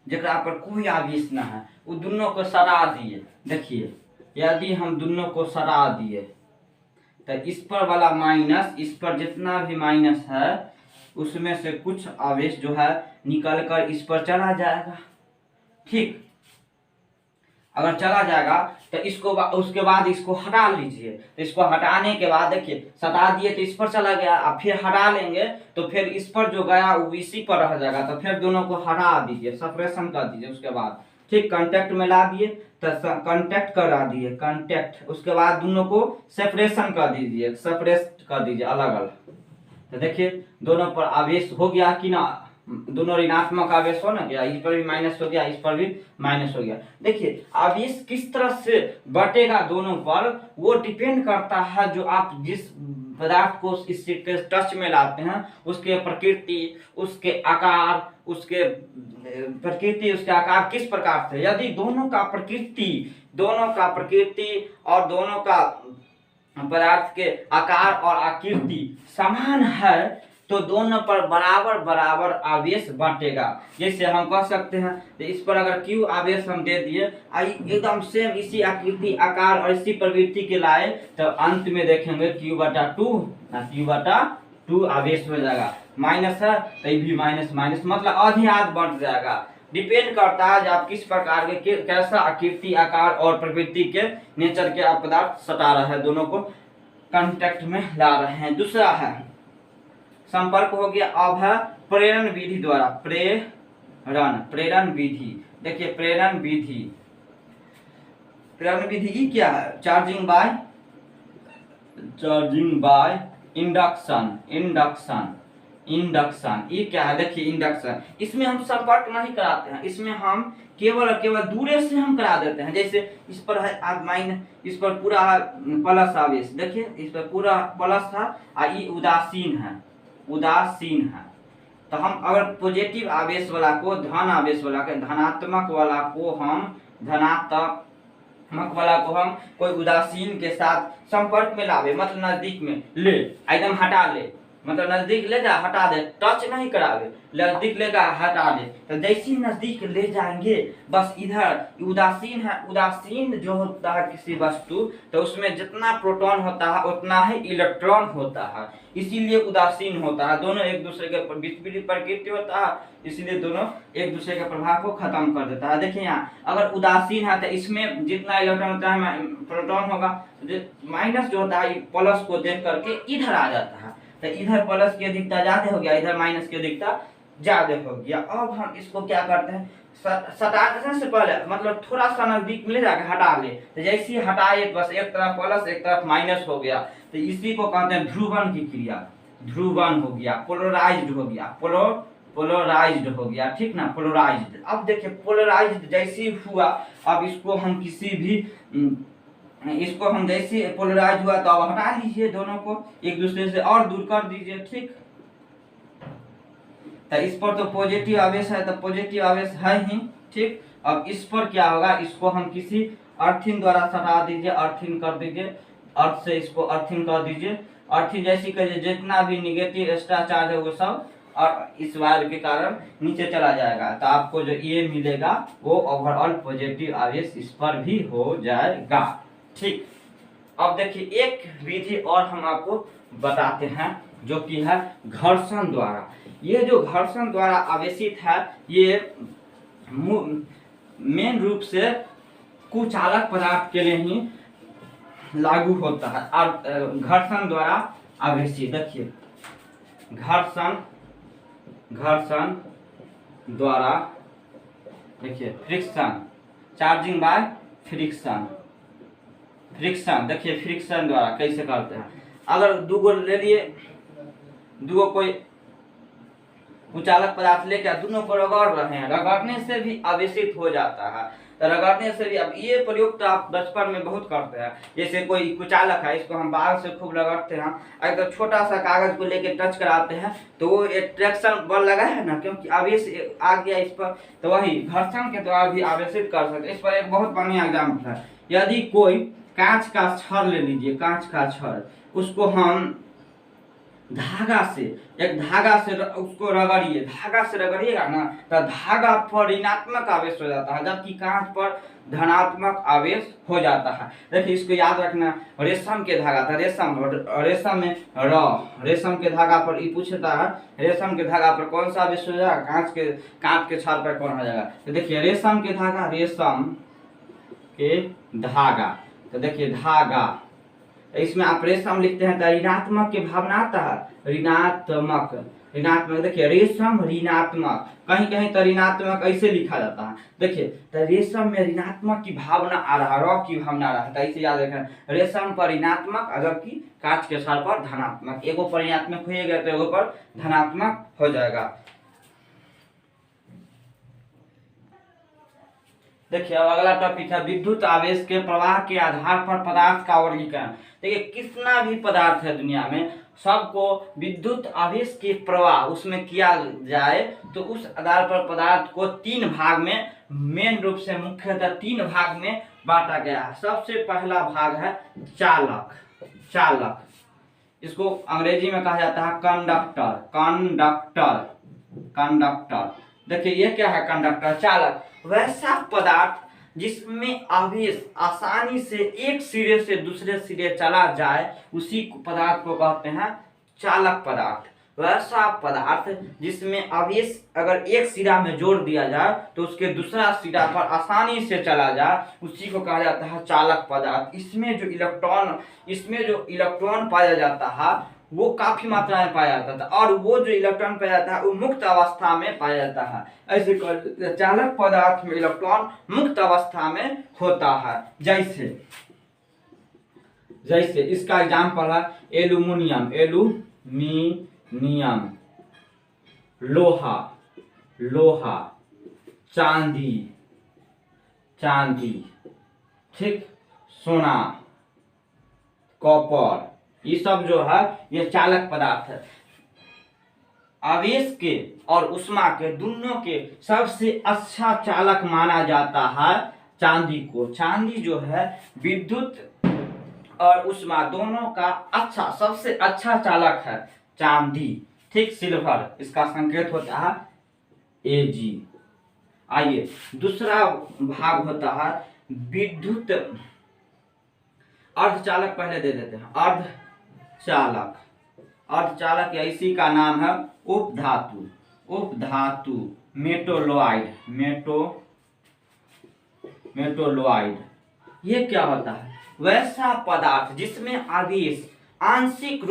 जकरा पर कोई आवेश न है, वो दोनों को सटा दिए। देखिए यदि हम दोनों को सटा दिए तो इस पर वाला माइनस, इस पर जितना भी माइनस है उसमें से कुछ आवेश जो है निकल कर इस पर चला जाएगा। ठीक, अगर चला जाएगा तो इसको उसके बाद इसको हटा लीजिए। तो इसको हटाने के बाद देखिए सटा दिए तो इस पर चला गया, अब फिर हटा लेंगे तो फिर इस पर जो गया वो इसी पर रह जाएगा। तो फिर दोनों को हटा दीजिए, सेपरेशन कर दीजिए। उसके बाद ठीक कांटेक्ट में ला दिए तो कांटेक्ट करा दिए, कांटेक्ट, उसके बाद दोनों को सेपरेशन कर दीजिए, सेपरेट कर दीजिए अलग अलग। तो देखिए दोनों पर आवेश हो गया कि ना, दोनों ऋणात्मक आवेश हो ना गया, इस पर भी माइनस हो गया, इस पर भी माइनस हो गया। देखिए आवेश किस तरह से बटेगा दोनों पर, वो डिपेंड करता है जो आप जिस पदार्थ को इस टच में लाते हैं उसके प्रकृति, उसके आकार, उसके आकार किस प्रकार से। यदि दोनों का प्रकृति और दोनों का पदार्थ के आकार और आकृति समान है तो दोनों पर बराबर आवेश बांटेगा। जैसे हम कह सकते हैं तो इस पर अगर Q आवेश हम दे दिए, एकदम सेम इसी आकृति, आकार और इसी प्रवृत्ति के लाए, तो अंत में देखेंगे Q/2 आवेश हो जाएगा। माइनस है तो ये भी माइनस मतलब आधे आध बढ़ जाएगा। डिपेंड करता है आप किस प्रकार के कैसा आकृति, आकार और प्रवृत्ति के नेचर के आप पदार्थ सटा रहे हैं, दोनों को कांटेक्ट में ला रहे हैं। दूसरा है संपर्क हो गया। अब है प्रेरण विधि द्वारा, प्रेरण विधि। देखिए प्रेरण विधि क्या है? Charging by induction. इंडक्शन। ये क्या है, देखिए इंडक्शन, इसमें हम संपर्क नहीं कराते हैं, इसमें हम केवल और केवल दूरे से हम करा देते हैं। जैसे इस पर है आप माइन, इस पर पूरा प्लस आवेश, देखिए इस पर पूरा प्लस था और ये उदासीन है, उदासीन है। तो हम अगर पॉजिटिव आवेश वाला को, धन आवेश वाला के, धनात्मक वाला को हम धनात्मक वाला को हम कोई उदासीन के साथ संपर्क में लावे, मतलब नजदीक में ले, एकदम हटा ले, मतलब नजदीक ले जा हटा दे, टच नहीं करावे, नजदीक लेगा हटा दे। तो जैसे ही नजदीक ले जाएंगे बस इधर उदासीन है, उदासीन जो होता है किसी वस्तु, तो उसमें जितना प्रोटॉन होता है उतना ही इलेक्ट्रॉन होता है, इसीलिए उदासीन होता है। दोनों एक दूसरे के विपरीत प्रकृति होता है, इसीलिए दोनों एक दूसरे के प्रभाव को खत्म कर देता है। देखिए यहाँ अगर उदासीन है तो इसमें जितना इलेक्ट्रॉन होता है प्रोटॉन होगा, माइनस जो होता है प्लस को देख करके इधर आ जाता है, तो इधर प्लस की अधिकता ज्यादा हो गया, इधर माइनस की अधिकता ज्यादा हो गया। अब हम इसको क्या करते हैं, सटाने से पहले मतलब थोड़ा सा नजदीक में ले जाकर हटा ले, तो जैसे ही हटाए बस एक तरफ प्लस एक तरफ माइनस हो गया, तो इसी को कहते हैं ध्रुवण की क्रिया, ध्रुवण हो गया, पोलराइज्ड हो गया, पोलराइज्ड हो गया, ठीक ना, पोलराइज्ड। अब देखिए पोलराइज्ड जैसे हुआ, अब इसको हम किसी भी इसको हम जैसे पोलराइज हुआ तो अब हटा लीजिए, दोनों को एक दूसरे से और दूर कर दीजिए, ठीक। तो इस पर तो पॉजिटिव आवेश है, तो पॉजिटिव आवेश है ही, ठीक। अब इस पर क्या होगा, इसको हम किसी अर्थिंग द्वारा सटा दीजिए, अर्थिंग कर दीजिए, अर्थ से इसको अर्थिंग कर दीजिए, अर्थिंग जैसी करिए, जितना भी निगेटिव एक्स्ट्रा चार्ज है वो सब और इस वायर के कारण नीचे चला जाएगा, तो आपको जो ये मिलेगा वो ओवरऑल पॉजिटिव आवेश इस पर भी हो जाएगा, ठीक। अब देखिए एक विधि और हम आपको बताते हैं जो कि है घर्षण द्वारा। ये जो घर्षण द्वारा आवेशित है ये मेन रूप से कुचालक पदार्थ के लिए ही लागू होता है। और घर्षण द्वारा आवेशित, देखिए घर्षण द्वारा, देखिए friction, charging by friction, friction, देखिए फ्रिक्शन द्वारा कैसे करते हैं। अगर दूगो ले लिए, दूगो कोई कुचालक पदार्थ लेकर दोनों को रगड़ रहे हैं, रगड़ने से भी आवेशित हो जाता है, तो रगड़ने से भी। अब ये प्रयोग तो आप बचपन में बहुत करते हैं, जैसे कोई कुचालक है इसको हम बाल से खूब रगड़ते हैं, अगर छोटा सा कागज को लेके टच कराते हैं तो वो एट्रैक्शन बल लगा है ना, क्योंकि आवेश आ गया इस पर, तो वही घर्षण के द्वारा भी आवेशित कर सकते। इस पर एक बहुत बढ़िया एग्जाम्पल है, यदि कोई कांच का छड़ ले लीजिए, कांच का छड़, उसको हम धागा से, एक धागा से उसको रगड़िए, धागा से रगड़िएगा ना तो धागा पर ऋणात्मक आवेश हो जाता है, जबकि कांच पर धनात्मक आवेश हो जाता है। देखिए इसको याद रखना, रेशम के धागा था, रेशम में रेशम के धागा पर ये पूछता है, रेशम के धागा पर कौन सा आवेश हो जाएगा, कांच के छड़ पर कौन हो जाएगा। तो देखिए रेशम के धागा, रेशम के धागा, तो देखिए धागा, इसमें आप रेशम लिखते हैं तो ऋणात्मक की भावना आता है, ऋणात्मक, देखिए रेशम ऋणात्मक, कहीं कहीं तो ऋणात्मक ऐसे लिखा जाता है। देखिए तो रेशम में ऋणात्मक की भावना आ रहा है, रॉ की भावना आ रहा है, तो ऐसे याद रखना, रेशम पर ऋणात्मक, जबकि कांच के छड़ पर धनात्मक, एगो पर ऋणात्मक हो गया तो एगो पर धनात्मक हो जाएगा। देखिए अब अगला टॉपिक है विद्युत आवेश के प्रवाह के आधार पर पदार्थ का वर्गीकरण। देखिए कितना भी पदार्थ है दुनिया में, सबको विद्युत आवेश के प्रवाह उसमें किया जाए तो उस आधार पर पदार्थ को तीन भाग में, मेन रूप से मुख्यतः तीन भाग में बांटा गया है। सबसे पहला भाग है चालक, चालक, इसको अंग्रेजी में कहा जाता है कंडक्टर, कंडक्टर, कंडक्टर। देखिए ये क्या है कंडक्टर, चालक, वैसा पदार्थ जिसमें आवेश आसानी से एक सिरे से दूसरे सिरे चला जाए उसी पदार्थ को कहते हैं चालक पदार्थ। वैसा पदार्थ जिसमें आवेश अगर एक सिरा में जोड़ दिया जाए तो उसके दूसरा सिरा पर आसानी से चला जाए उसी को कहा जाता है चालक पदार्थ। इसमें जो इलेक्ट्रॉन पाया जाता है वो काफी मात्रा में पाया जाता था, और वो जो इलेक्ट्रॉन पाया जाता है वो मुक्त अवस्था में पाया जाता है। ऐसे चालक पदार्थ में इलेक्ट्रॉन मुक्त अवस्था में होता है। जैसे इसका एग्जाम्पल है एल्यूमिनियम, एल्यूमिनियम, लोहा, लोहा, चांदी, चांदी, ठीक, सोना, कॉपर, ये सब जो है ये चालक पदार्थ है। आवेश के और उष्मा के दोनों के सबसे अच्छा चालक माना जाता है चांदी को। चांदी जो है विद्युत और उष्मा दोनों का अच्छा, सबसे अच्छा चालक है चांदी, ठीक। सिल्वर इसका संकेत होता है Ag। आइए दूसरा भाग होता है विद्युत अर्धचालक, पहले दे देते हैं अर्धचालक। अर्धचालक या इसी का नाम है उपधातु, उपधातु, मेटोलॉइड, मेटोलॉइड। ये क्या होता है? वैसा पदार्थ जिसमें आवेश आंशिक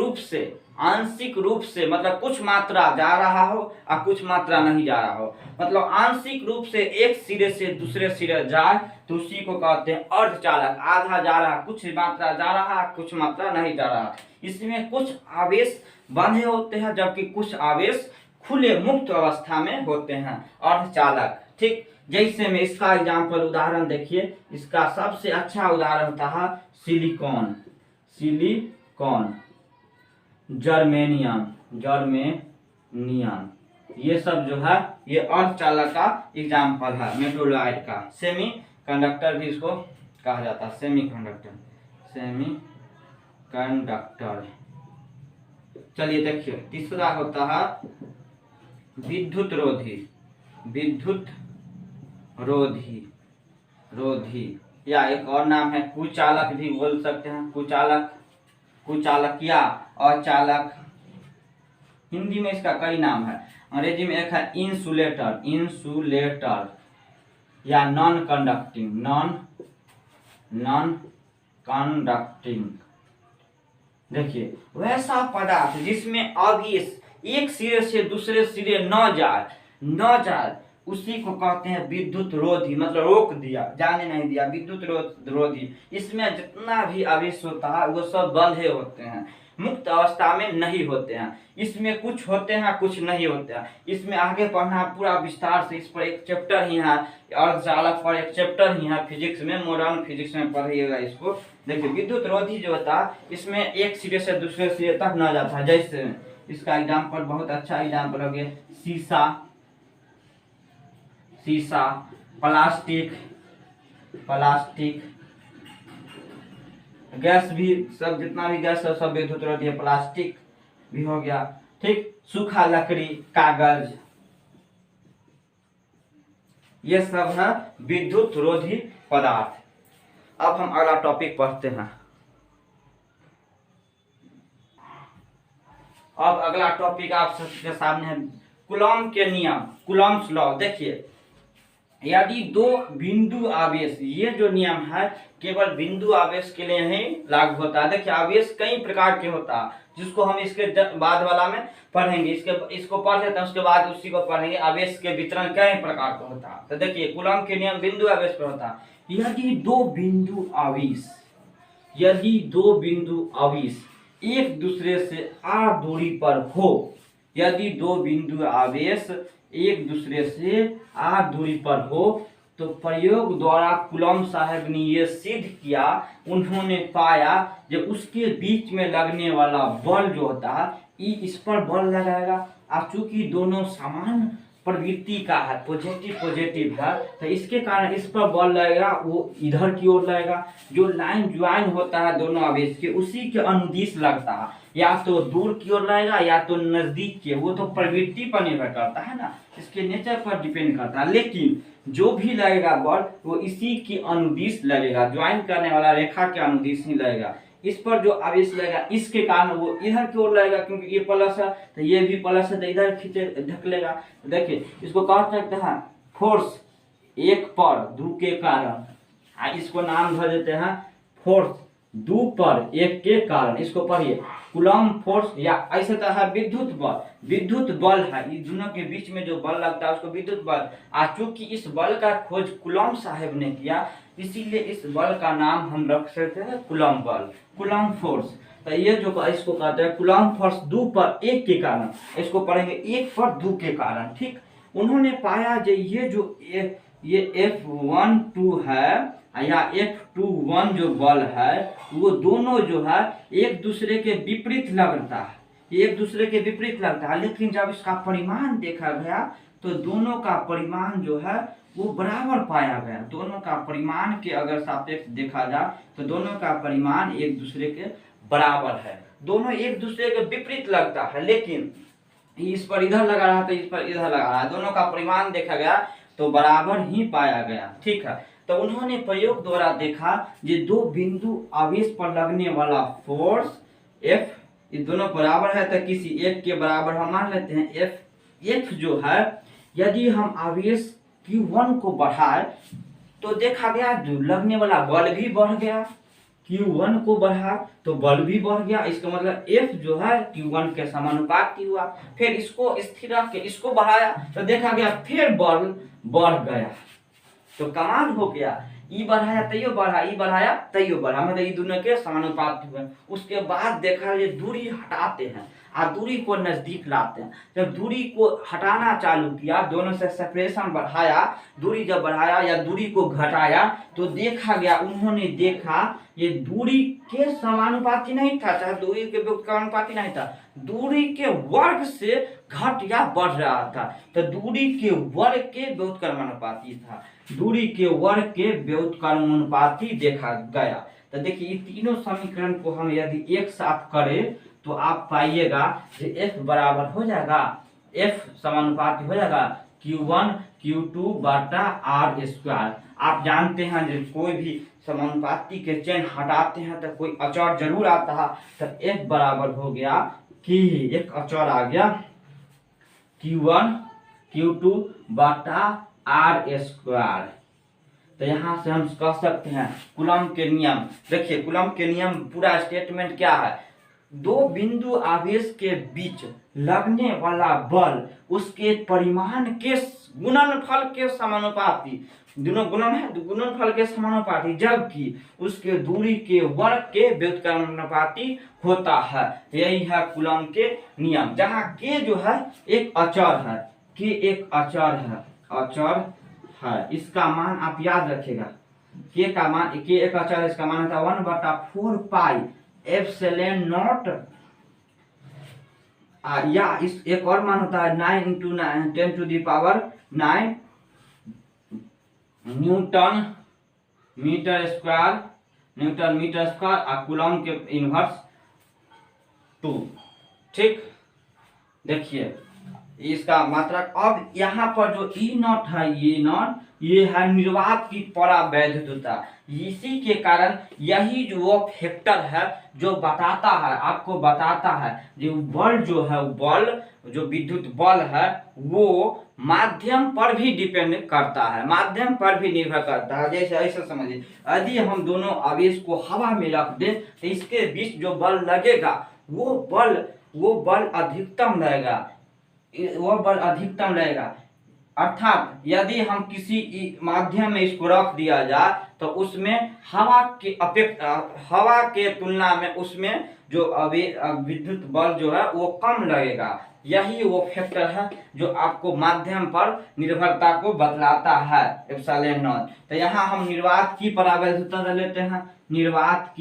रूप से मतलब कुछ मात्रा जा रहा हो और कुछ मात्रा नहीं जा रहा हो, मतलब आंशिक रूप से एक सिरे से दूसरे सिरे जाए तो उसी को कहते हैं अर्धचालक। आधा जा रहा, कुछ मात्रा जा रहा, कुछ मात्रा नहीं जा रहा। इसमें कुछ आवेश बंधे होते हैं जबकि कुछ आवेश खुले मुक्त अवस्था में होते हैं, अर्धचालक, ठीक। जैसे में इसका एग्जाम्पल उदाहरण देखिए, इसका सबसे अच्छा उदाहरण होता है सिलिकॉन, सिलिकॉन, जर्मेनियम, जर्मेनियम, ये सब जो है ये अर्धचालक का एग्जाम्पल है मेटोलॉइड का। सेमी कंडक्टर भी इसको कहा जाता है, सेमी कंडक्टर, सेमी कंडक्टर। चलिए देखिए तीसरा होता है विद्युत रोधी, विद्युत रोधी, रोधी, या एक और नाम है कुचालक भी बोल सकते हैं, कुचालक, कुचालक या अचालक। हिंदी में इसका कई नाम है, अंग्रेजी में एक है इंसुलेटर, इंसुलेटर, या नॉन कंडक्टिंग, नॉन कंडक्टिंग। देखिए वैसा पदार्थ जिसमें आवेश एक सिरे से दूसरे सिरे न जाए उसी को कहते हैं विद्युत रोधी, मतलब रोक दिया, जाने नहीं दिया, विद्युत रोधी। इसमें जितना भी आवेश होता है वो सब बंधे होते हैं, मुक्त अवस्था में नहीं होते हैं। इसमें कुछ होते हैं कुछ नहीं होते हैं। इसमें आगे पढ़ना पूरा विस्तार से, इस पर एक चैप्टर ही है, अर्धचालक पर एक चैप्टर ही है फिजिक्स में, मॉडर्न फिजिक्स में पढ़िएगा इसको। देखिए विद्युत रोधी जो होता है इसमें एक सिरे से दूसरे सिरे तक न जाता है। जैसे इसका एग्जाम्पल, बहुत अच्छा एग्जाम्पल हो गया शीशा, शीशा, प्लास्टिक, प्लास्टिक, गैस भी, सब जितना भी गैस है सब विद्युत रोधी है, प्लास्टिक भी हो गया, ठीक। सूखा लकड़ी, कागज, ये सब है विद्युत रोधी पदार्थ। अब हम अगला टॉपिक पढ़ते हैं। अब अगला टॉपिक आप सबके सामने है कूलॉम के नियम, कूलॉम्स लॉ। देखिए यदि दो बिंदु आवेश, ये जो नियम है केवल बिंदु आवेश के लिए ही लागू होता है। देखिए आवेश कई प्रकार के होता है जिसको हम इसके बाद वाला में पढ़ेंगे, इसको पढ़ लेते हैं, उसके बाद उसी को पढ़ेंगे। आवेश के वितरण कई प्रकार का होता है। तो देखिए कूलॉम के नियम बिंदु आवेश पर होता है। यदि दो बिंदु आवेश, यदि दो बिंदु आवेश एक दूसरे से r दूरी पर हो, यदि दो बिंदु आवेश एक दूसरे से r दूरी पर हो तो प्रयोग द्वारा कूलॉम साहब ने ये सिद्ध किया, उन्होंने पाया जब उसके बीच में लगने वाला बल जो होता है इस पर बल लगाएगा, और चूंकि दोनों समान प्रवृत्ति का है, पॉजिटिव पॉजिटिव है, तो इसके कारण इस पर बल लगेगा, वो इधर की ओर लगेगा। जो लाइन ज्वाइन होता है दोनों आवेश के उसी के अनुदिश लगता है, या तो दूर की ओर लगेगा या तो नजदीक के, वो तो प्रवृत्ति पर निर्भर करता है ना, इसके नेचर पर डिपेंड करता है। लेकिन जो भी लगेगा बल वो इसी की अनुदिश लगेगा, ज्वाइन करने वाला रेखा के अनुदिश ही लगेगा। इस पर जो आवेश लगेगा इसके कारण वो इधर की ओर लगेगा, क्योंकि ये प्लस है तो ये भी प्लस है तो इधर खींचे ढकलेगा। तो देखिए इसको कह सकते हैं फोर्स एक पर दो के कारण, इसको नाम धर देते हैं फोर्स दो पर एक के कारण। इसको पढ़िए कूलॉम फोर्स, या ऐसे तो है विद्युत बल, विद्युत बल है, इस दोनों के बीच में जो बल लगता है उसको विद्युत बल। आज चूंकि इस बल का खोज कूलॉम साहब ने किया इसीलिए इस बल का नाम हम रख सकते हैं कूलॉम बल, कूलॉम फोर्स। तो ये जो इसको कहते हैं कूलम्ब फोर्स 2 पर 1 के कारण, इसको पढ़ेंगे 1 पर 2 के कारण। ठीक, उन्होंने पाया जो ये जो ये F12 है या F21 जो बल है वो दोनों जो है एक दूसरे के विपरीत लगता है, एक दूसरे के विपरीत लगता है, लेकिन जब इसका परिमाण देखा गया तो दोनों का परिमाण जो है वो बराबर पाया गया। दोनों का परिमाण के अगर सापेक्ष देखा जाए तो दोनों का परिमाण एक दूसरे के बराबर है। दोनों एक दूसरे के विपरीत लगता है, लेकिन इस पर इधर लगा रहा तो इस पर इधर लगा रहा, दोनों का परिमाण देखा गया तो बराबर ही पाया गया। ठीक है, तो उन्होंने प्रयोग द्वारा देखा ये दो बिंदु आवेश पर लगने वाला फोर्स F, ये दोनों बराबर है तो किसी एक के बराबर हम मान लेते हैं F जो है, यदि हम आवेश Q1 को बढ़ाए तो देखा गया जो लगने वाला बल भी बढ़ गया, Q1 को बढ़ा तो बल भी बढ़ गया। इसका मतलब F जो है Q1 के समानुपाती हुआ। फिर इसको स्थिर रख के इसको बढ़ाया तो देखा गया फिर बल बढ़ गया, तो कमाल हो गया। ई बढ़ाया तैयो बढ़ा, ई बढ़ाया तैयो बढ़ा, मतलब ये दोनों के समानुपाती हुए। उसके बाद देखा ये दूरी हटाते हैं और दूरी को नजदीक लाते हैं। जब दूरी को हटाना चालू किया, दोनों से सेपरेशन बढ़ाया, दूरी जब बढ़ाया या दूरी को घटाया तो देखा गया, उन्होंने देखा ये दूरी के समानुपाती नहीं था, चाहे दूरी के व्युत्क्रमानुपाती नहीं था, दूरी के वर्ग से घट या बढ़ रहा था, तो दूरी के वर्ग के व्युत्क्रमानुपाती था, दूरी के वर्ग के व्युत्क्रमानुपाती देखा गया। तो देखिए ये तीनों समीकरण को हम यदि एक साथ करें तो आप पाइएगा कि F बराबर हो जाएगा, F समानुपाती हो जाएगा Q1 Q2 बटा R स्क्वायर। आप जानते हैं जब कोई भी समानुपाती के चिन्ह हटाते हैं तो कोई अचर जरूर आता है, तो F बराबर हो गया कि एक अचर आ गया Q1 Q2 बटा R स्क्वायर। तो यहाँ से हम कह सकते हैं कूलम्ब के नियम, देखिए कूलम्ब के नियम पूरा स्टेटमेंट क्या है, दो बिंदु आवेश के बीच लगने वाला बल उसके परिमाण के गुणनफल के समानुपाती, दोनों गुणन है तो गुणनफल के समानुपाती, जबकि उसके दूरी के वर्ग के व्युत्क्रमानुपाती होता है। यही है कूलम्ब के नियम, जहाँ के जो है एक अचर है, के एक अचर है, अचर है, इसका मान आप याद रखिएगा, के का मान, के एक अचर है, इसका मान होता है 1/4 पाई एप्सिलॉन नॉट, या इस एक और मान होता है 9 × 10⁹ न्यूटन मीटर स्क्वायर और कूलम्ब के इनवर्स 2। ठीक, देखिए इसका मात्रक। अब यहाँ पर जो ई नॉट है, ये है निर्वात की परावैद्युतता। इसी के कारण यही जो वो फैक्टर है जो बताता है, आपको बताता है जो बल जो है, बल जो विद्युत बल है वो माध्यम पर भी डिपेंड करता है, माध्यम पर भी निर्भर करता है। जैसे ऐसा समझिए, यदि हम दोनों आवेश को हवा में रख दें तो इसके बीच जो बल लगेगा वो बल अधिकतम रहेगा, वो बल अधिकतम रहेगा। अर्थात यदि हम किसी माध्यम में इसको रख दिया जाए तो उसमें हवा के तुलना में उसमें जो विद्युत बल जो है वो कम लगेगा। यही वो फैक्टर है जो आपको माध्यम पर निर्भरता को बतलाता है, एप्सिलॉन नॉट। तो यहाँ हम निर्वात की परावैद्युतता लेते हैं, निर्वात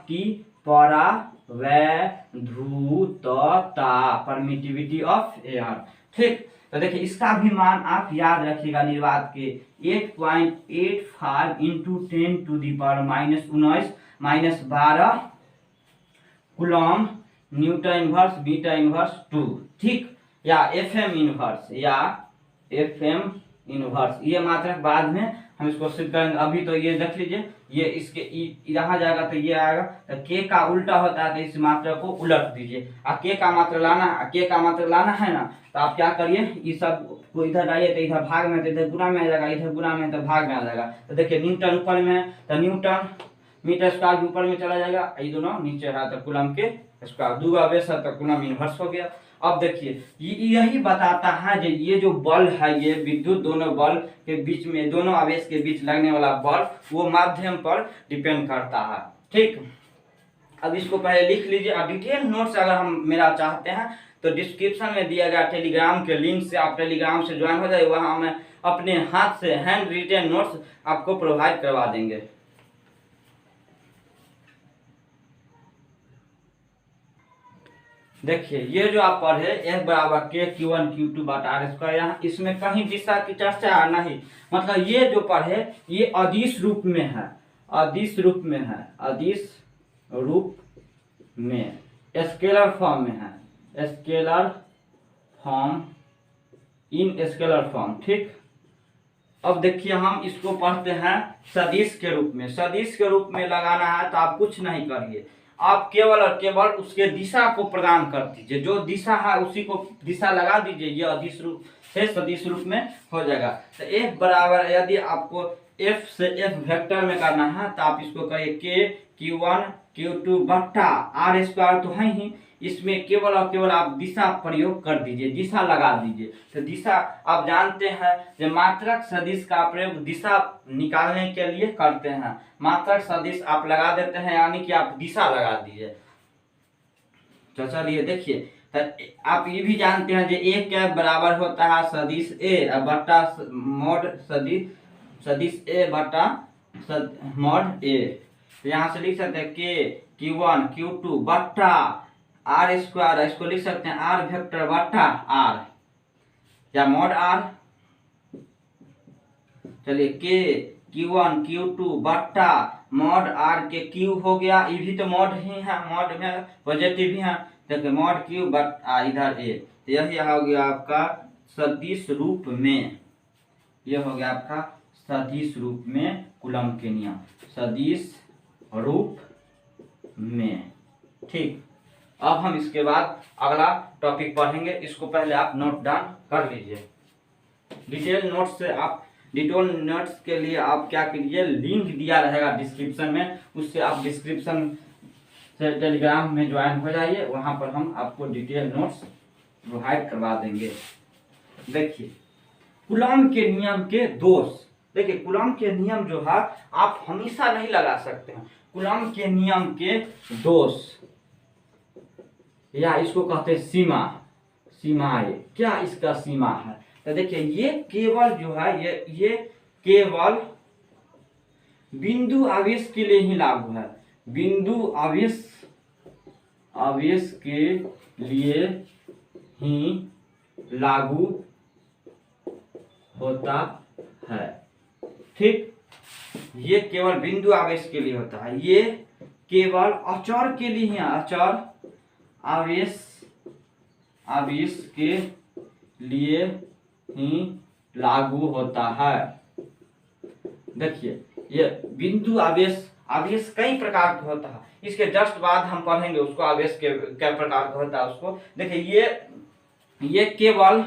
की परावैद्युतता, परमिटिविटी ऑफ एयर। ठीक, तो देखिए इसका भी मान आप याद रखिएगा, निर्वात के 8.85 × 10⁻⁻⁻12 coulomb Newton inverse beta inverse 2। ठीक, या FM इनवर्स, ये मात्रक बाद में हम इसको सिद्ध करेंगे। अभी तो ये देख लीजिए, ये इसके यहाँ जाएगा तो ये आएगा, तो के का उल्टा होता है तो इस मात्रा को उलट दीजिए। के का मात्रा लाना है ना, तो आप क्या करिए, ये सब को इधर लाइए तो इधर भाग में, तो इधर गुना में आ जाएगा, इधर गुना में तो भाग में आ जाएगा। तो देखिए न्यूटन ऊपर में है तो न्यूटन मीटर स्क्वायर भी ऊपर में चला जाएगा, ये दोनों नीचे है तो कूलम्ब के स्क्वायर, दो आवेश है तो कूलम्ब इनवर्स हो गया। अब देखिए यही बताता है कि ये जो बल है, ये विद्युत दोनों बल के बीच में, दोनों आवेश के बीच लगने वाला बल वो माध्यम पर डिपेंड करता है। ठीक, अब इसको पहले लिख लीजिए। और डिटेल नोट्स अगर हम मेरा चाहते हैं तो डिस्क्रिप्शन में दिया गया टेलीग्राम के लिंक से आप टेलीग्राम से ज्वाइन हो जाए, वहाँ मैं अपने हाथ से हैंड रिटेन नोट्स आपको प्रोवाइड करवा देंगे। देखिए ये जो आप पढ़े F बराबर K Q1 Q2 बटा R स्क्वायर, यहाँ इसमें कहीं दिशा की चर्चा नहीं, मतलब ये जो पढ़े ये अदिश रूप में है, अदिश रूप में है, अदिश रूप में, स्केलर फॉर्म में है, स्केलर फॉर्म, इन स्केलर फॉर्म। ठीक, अब देखिए हम इसको पढ़ते हैं सदिश के रूप में। सदिश के रूप में लगाना है तो आप कुछ नहीं करिए, आप केवल और केवल उसके दिशा को प्रदान कर दीजिए, जो दिशा है उसी को दिशा लगा दीजिए, ये अदिश रूप से सदिश रूप में हो जाएगा। तो F बराबर, यदि आपको F से F वेक्टर में करना है तो आप इसको करिए K Q1 Q2 बट्टा R स्क्वायर, तो है ही, इसमें केवल और केवल आप दिशा प्रयोग कर दीजिए, दिशा लगा दीजिए। तो दिशा आप जानते हैं कि मात्रक सदिश का प्रयोग दिशा निकालने के लिए करते हैं, मात्रक सदिश आप लगा देते हैं यानी कि आप दिशा लगा दीजिए। तो चलिए देखिए, तो आप ये भी जानते हैं कि A कैप बराबर होता है सदिश A बट्टा मॉड सदिश A बट्टा मॉड A। तो यहाँ से लिख सकते हैं K Q1 Q2 बट्टा R स्क्वायर, इसको लिख सकते हैं R वेक्टर बट्टा R या मॉड R। चलिए K Q1 Q2 बट्टा मॉड R के Q हो गया, ये भी तो मॉड ही है, मॉड में पॉजिटिव ही है, देखिए मॉड Q बट्टा इधर A, तो यही हो गया आपका सदिश रूप में, ये हो गया आपका सदिश रूप में कूलम के नियम, सदिश रूप में। ठीक, अब हम इसके बाद अगला टॉपिक पढ़ेंगे, इसको पहले आप नोट डाउन कर लीजिए। डिटेल नोट्स से आप, डिटेल नोट्स के लिए आप क्या कीजिए, लिंक दिया रहेगा डिस्क्रिप्शन में, उससे आप डिस्क्रिप्शन से टेलीग्राम में ज्वाइन हो जाइए, वहां पर हम आपको डिटेल नोट्स प्रोवाइड करवा देंगे। देखिए कूलम के नियम के दोष, देखिए कूलम के नियम जो है आप हमेशा नहीं लगा सकते हैं, कूलम के नियम के दोष या इसको कहते हैं सीमा, सीमाएं, क्या इसका सीमा है। तो देखिए ये केवल जो है ये केवल बिंदु आवेश के लिए ही लागू है, बिंदु आवेश के लिए ही लागू होता है। ठीक, ये केवल बिंदु आवेश के लिए होता है, ये केवल अचर के लिए ही, अचर आवेश के लिए ही लागू होता है। देखिए ये बिंदु आवेश कई प्रकार का होता है, इसके जस्ट बाद हम पढ़ेंगे उसको, आवेश के क्या प्रकार का होता है उसको। देखिए ये केवल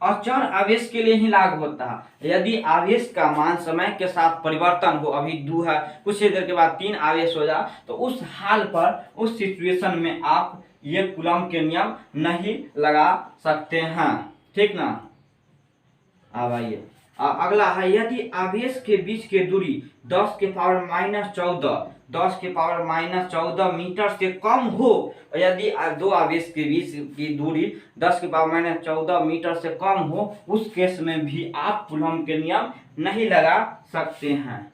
अचर आवेश के लिए ही लागू होता है, यदि आवेश का मान समय के साथ परिवर्तन हो, अभी 2 है, कुछ ही देर के बाद 3 आवेश हो जाए, तो उस हाल पर, उस सिचुएशन में आप ये कूलम के नियम नहीं लगा सकते हैं। ठीक ना, अब आइए अगला है, यदि आवेश के बीच के दूरी 10 के पावर माइनस 14 मीटर से कम हो, यदि दो आवेश के बीच की दूरी 10 के पावर माइनस 14 मीटर से कम हो, उस केस में भी आप कूलम के नियम नहीं लगा सकते हैं।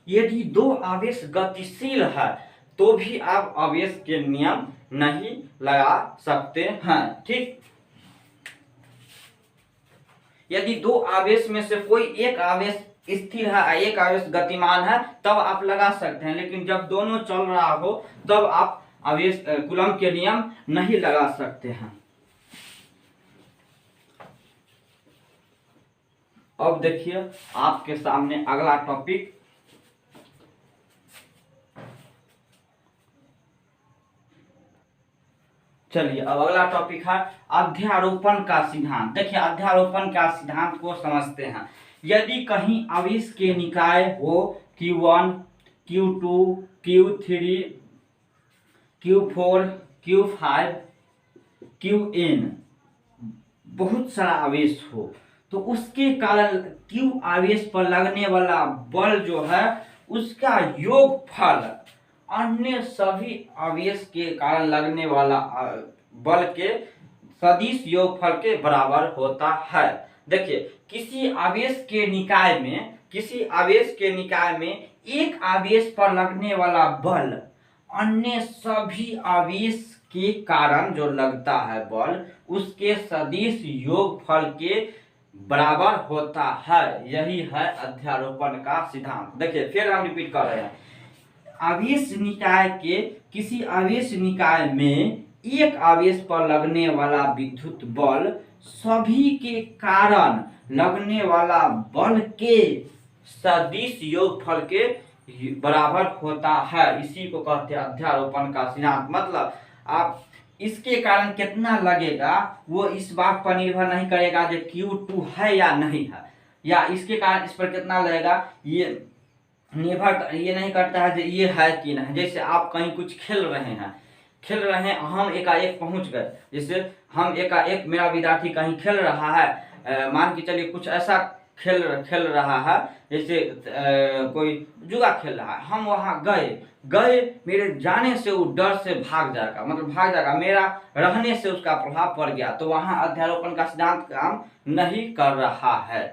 यदि दो आवेश गतिशील है तो भी आप आवेश के नियम नहीं लगा सकते हैं। ठीक, यदि दो आवेश में से कोई एक आवेश स्थिर है, एक आवेश गतिमान है, तब आप लगा सकते हैं, लेकिन जब दोनों चल रहा हो तब आप आवेश कूलम के नियम नहीं लगा सकते हैं। अब देखिए आपके सामने अगला टॉपिक, चलिए अब अगला टॉपिक है अध्यारोपण का सिद्धांत। देखिए अध्यारोपण का सिद्धांत को समझते हैं। यदि कहीं आवेश के निकाय हो Q1 Q2 Q3 Q4 Q5 Qn, बहुत सारा आवेश हो, तो उसके कारण Q आवेश पर लगने वाला बल जो है उसका योगफल अन्य सभी आवेश के कारण लगने वाला बल के सदिश योगफल के बराबर होता है। देखिए, किसी आवेश के निकाय में एक आवेश पर लगने वाला बल अन्य सभी आवेश के कारण जो लगता है बल, उसके सदिश योगफल के बराबर होता है। यही है अध्यारोपण का सिद्धांत। देखिए, फिर हम रिपीट कर रहे हैं। किसी आवेश निकाय में एक आवेश पर लगने वाला विद्युत बल सभी के कारण लगने वाला बल के सदिश योगफल के बराबर होता है। इसी को कहते हैं अध्यारोपण का सिद्धांत। मतलब आप इसके कारण कितना लगेगा वो इस बात पर निर्भर नहीं करेगा जो Q2 है या नहीं है, या इसके कारण इस पर कितना लगेगा ये नहीं करता है जो ये है कि नहीं। जैसे आप कहीं कुछ खेल रहे हैं, हम एकाएक पहुंच गए। जैसे हम एकाएक, मेरा विद्यार्थी कहीं खेल रहा है, मान के चलिए कुछ ऐसा खेल रहा है जैसे कोई जुआ खेल रहा है, हम वहां गए, मेरे जाने से वो डर से भाग जाएगा, मेरा रहने से उसका प्रभाव पड़ गया, तो वहां अध्यारोपण का सिद्धांत काम नहीं कर रहा है।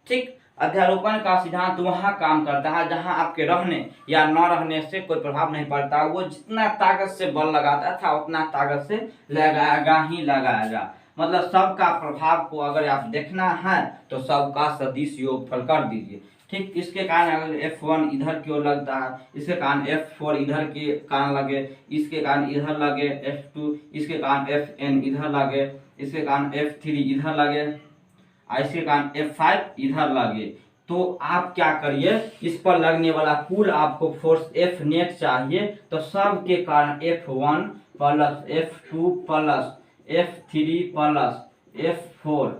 ठीक, अध्यारोपण का सिद्धांत वहां काम करता है जहां आपके रहने या न रहने से कोई प्रभाव नहीं पड़ता। वो जितना ताकत से बल लगाता था उतना ताकत से लगाएगा। मतलब सबका प्रभाव को अगर आप देखना है तो सबका सदिश योगफल कर दीजिए। ठीक, इसके कारण अगर F1 इधर की ओर लगता है, इसके कारण F4 इधर के कारण लगे, इसके कारण इधर लगे F2, इसके कारण Fn इधर लगे, इसके कारण F3 इधर लगे, इसके कारण F5 इधर लगे, तो आप क्या करिए, इस पर लगने वाला कुल आपको फोर्स F नेट चाहिए। तो सब के कारण F1 plus F2 plus F3 plus F4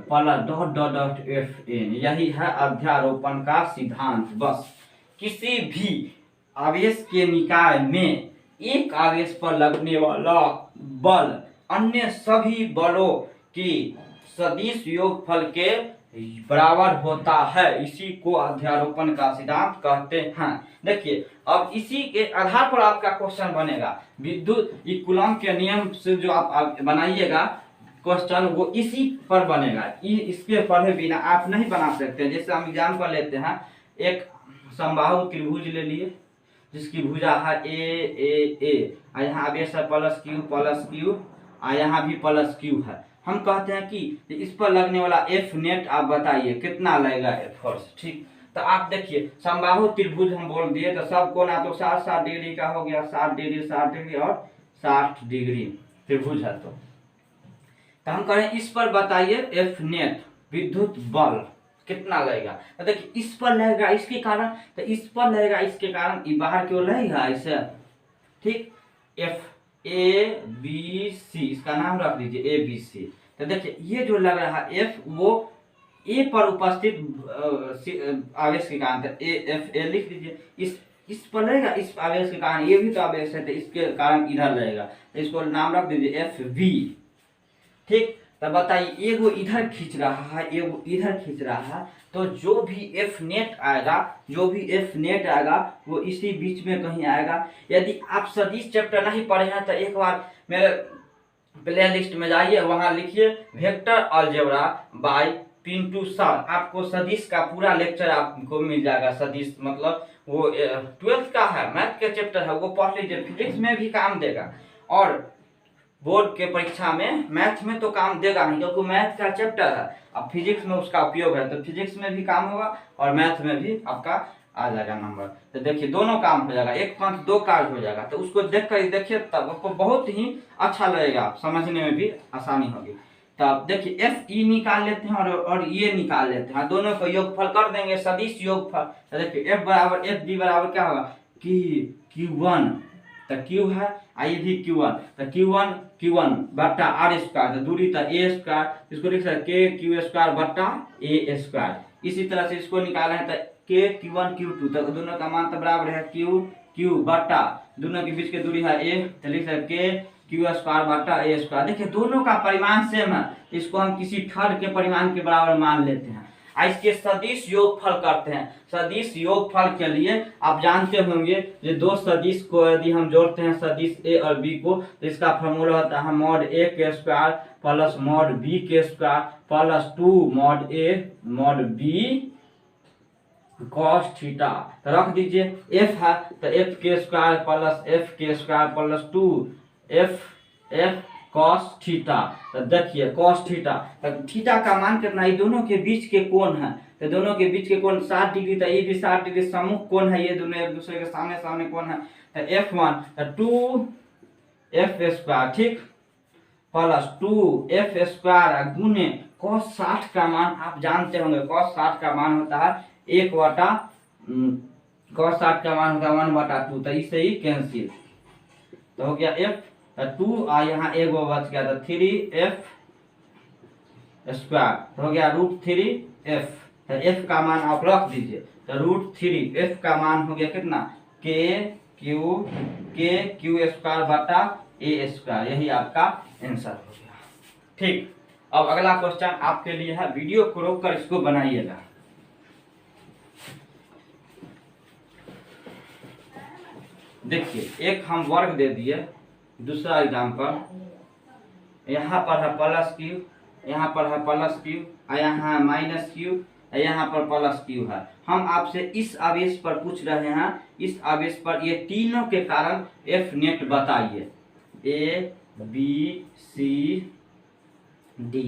plus dot Fn, यही है अध्यारोपण का सिद्धांत। बस किसी भी आवेश के निकाय में एक आवेश पर लगने वाला बल अन्य सभी बलों की सदिश योगफल के बराबर होता है। इसी को अध्यारोपण का सिद्धांत कहते हैं। देखिए, अब इसी के आधार पर आपका क्वेश्चन बनेगा। विद्युत कूलॉम के नियम से जो आप बनाइएगा क्वेश्चन, वो इसी पर बनेगा। इसके पढ़े बिना आप नहीं बना सकते। जैसे हम एग्जाम्पल लेते हैं, एक समबाहु त्रिभुज ले लिए जिसकी भुजा है ए, यहाँ आवेश है प्लस क्यू, यहाँ भी प्लस क्यू है। हम कहते हैं कि इस पर लगने वाला F नेट आप बताइए कितना लगेगा फोर्स। ठीक, तो आप देखिए समबाहु त्रिभुज हम बोल दिए तो सब कोण तो 60 डिग्री का हो गया, 60 डिग्री और 60 डिग्री त्रिभुज है। तो हम करें इस पर बताइए F नेट विद्युत बल कितना लगेगा। तो देखिए, इस पर लगेगा इसके कारण, तो इस पर लगेगा इसके कारण, ये बाहर क्यों लगेगा ऐसे। ठीक, F ABC, इसका नाम रख दीजिए ABC। तो देखिए, ये जो लग रहा है F, वो A पर उपस्थित आवेश के कारण, FA लिख दीजिए। इस पर लगेगा इस आवेश के कारण, ये भी तो आवेश है तो इसके कारण इधर लगेगा, तो इसको नाम रख दीजिए FB। ठीक, तो बताइए, एगो इधर खींच रहा है, एगो इधर खींच रहा है, तो जो भी F नेट आएगा वो इसी बीच में कहीं आएगा। यदि आप सदिश चैप्टर नहीं पढ़े हैं तो एक बार मेरे प्ले लिस्ट में जाइए, वहां लिखिए vector algebra by Pintu sir, आपको सदिश का पूरा लेक्चर आपको मिल जाएगा। सदिश मतलब वो 12th का है, मैथ के चैप्टर है, वो पढ़ लीजिए। फिजिक्स में भी काम देगा और बोर्ड के परीक्षा में मैथ में तो काम देगा नहीं, क्योंकि मैथ का चैप्टर है। अब फिजिक्स में उसका उपयोग है, तो फिजिक्स में भी काम होगा और मैथ में भी आपका आ जाएगा नंबर। तो देखिए, दोनों काम हो जाएगा, एक पंथ दो कार्य हो जाएगा। तो उसको देख कर देखिए, तब आपको बहुत ही अच्छा लगेगा, समझने में भी आसानी होगी। तब देखिए, FE निकाल लेते हैं और ये निकाल लेते हैं, दोनों को योगफल कर देंगे, सदिश योगफल। तो देखिए, F बराबर FD बराबर क्या होगा कि Q1, तो Q है, ये भी Q1, तो Q1 बट्टा R स्क्वायर, तो दूरी तो A स्क्वायर, इसको लिख सकते हैं Q² बट्टा A स्क्वायर। इसी तरह से इसको निकाले हैं तो Q1 Q2, तो दोनों का मान तो बराबर है Q बट्टा दोनों के बीच की दूरी है A, तो लिख सकते हैं Q² बट्टा A स्क्वायर। देखिए, दोनों का परिमाण सेम है, इसको हम किसी ठर के परिमाण के बराबर मान लेते हैं। इसके सदिश योगफल करते हैं। सदिश योगफल के लिए आप जानते होंगे ये दो सदिश को यदि हम जोड़ते हैं सदिश ए और बी को, तो इसका फॉर्मूला होता है मॉड ए के स्क्वायर प्लस मॉड बी के square plus 2 mod A mod B cos theta. तो रख दीजिए एफ है तो एफ के स्क्वायर प्लस एफ के square plus 2 F cos theta. तो देखिए कॉस थीटा, तो थीटा का मान कितना, ये दोनों के बीच के कोण है, तो दोनों के बीच के कोण 60 डिग्री, तो ये भी 60 डिग्री सम्मुख कोण है, ये दोनों एक दूसरे के सामने सामने कोण है। तो F1 तो 2 f स्क्वायर ठीक प्लस 2 f स्क्वायर गुने कॉस 60 का मान आप जानते होंगे, कॉस 60 का मान होता है 1 बटा कॉस 60 का मान होता है 1/2, तो इससे ही कैंसिल। तो हो गया f 2 और यहाँ एक वो बच गया था 3f स्क्वायर, तो हो गया √3f। तो f का मान आप रख दीजिए, तो √3 f का मान हो गया कितना k स्क्वायर बटा a स्क्वायर, यही आपका आंसर हो गया। ठीक, अब अगला क्वेश्चन आपके लिए है, वीडियो को रोककर इसको बनाइएगा। देखिए एक हम वर्ग दे दिए, दूसरा एग्जाम्पल यहाँ पर है प्लस क्यू, यहाँ पर है प्लस क्यू, यहाँ माइनस क्यू, यहाँ पर प्लस क्यू है। हम आपसे इस आवेश पर पूछ रहे हैं, इस आवेश पर ये तीनों के कारण एफ नेट बताइए, ए बी सी डी।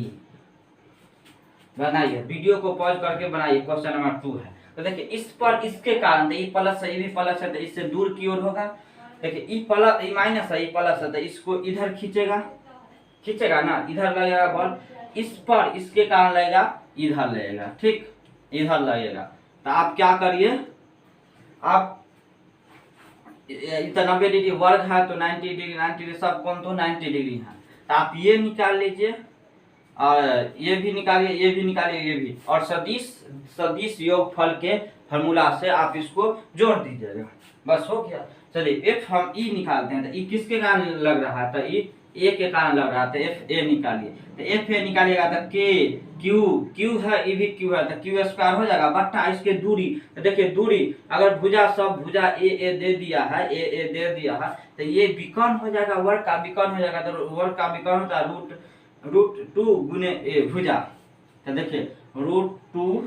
बनाइए, वीडियो को पॉज करके बनाइए। क्वेश्चन नंबर 2 है, तो देखिए इस पर इसके कारण, तो ये प्लस है ये भी प्लस है, तो इससे दूर की ओर होगा। देखिए ई प्लस ई माइनस है, ई प्लस है, तो इसको इधर खींचेगा ना, इधर लगेगा बॉल, इस पर इसके कारण लगेगा इधर लगेगा, ठीक इधर लगेगा। तो आप क्या करिए, आप 90 डिग्री वर्ग है तो 90 डिग्री सब कौन तो 90 डिग्री है, तो आप ये निकाल लीजिए और ये भी निकालिए, ये भी निकालिए, ये भी, और सदिश योगफल के फॉर्मूला से आप इसको जोड़ दीजिएगा, बस हो गया। चलिए एफ हम ई निकालते हैं, तो ई किसके कारण लग रहा है, तो ई ए के कारण लग रहा है, तो एफ ए निकालिए। तो एफ ए निकालिएगा तो के क्यू है, ई भी क्यू है, तो क्यू स्क्वायर हो जाएगा बट्टा इसके दूरी। तो देखिए दूरी अगर भुजा सब भुजा ए दे दिया है, ए दे दिया है, तो ये विकर्ण हो जाएगा, वर्ग का विकर्ण हो जाएगा। तो वर्ग का विकर्ण होता है √2 गुने ए भुजा, तो देखिए √2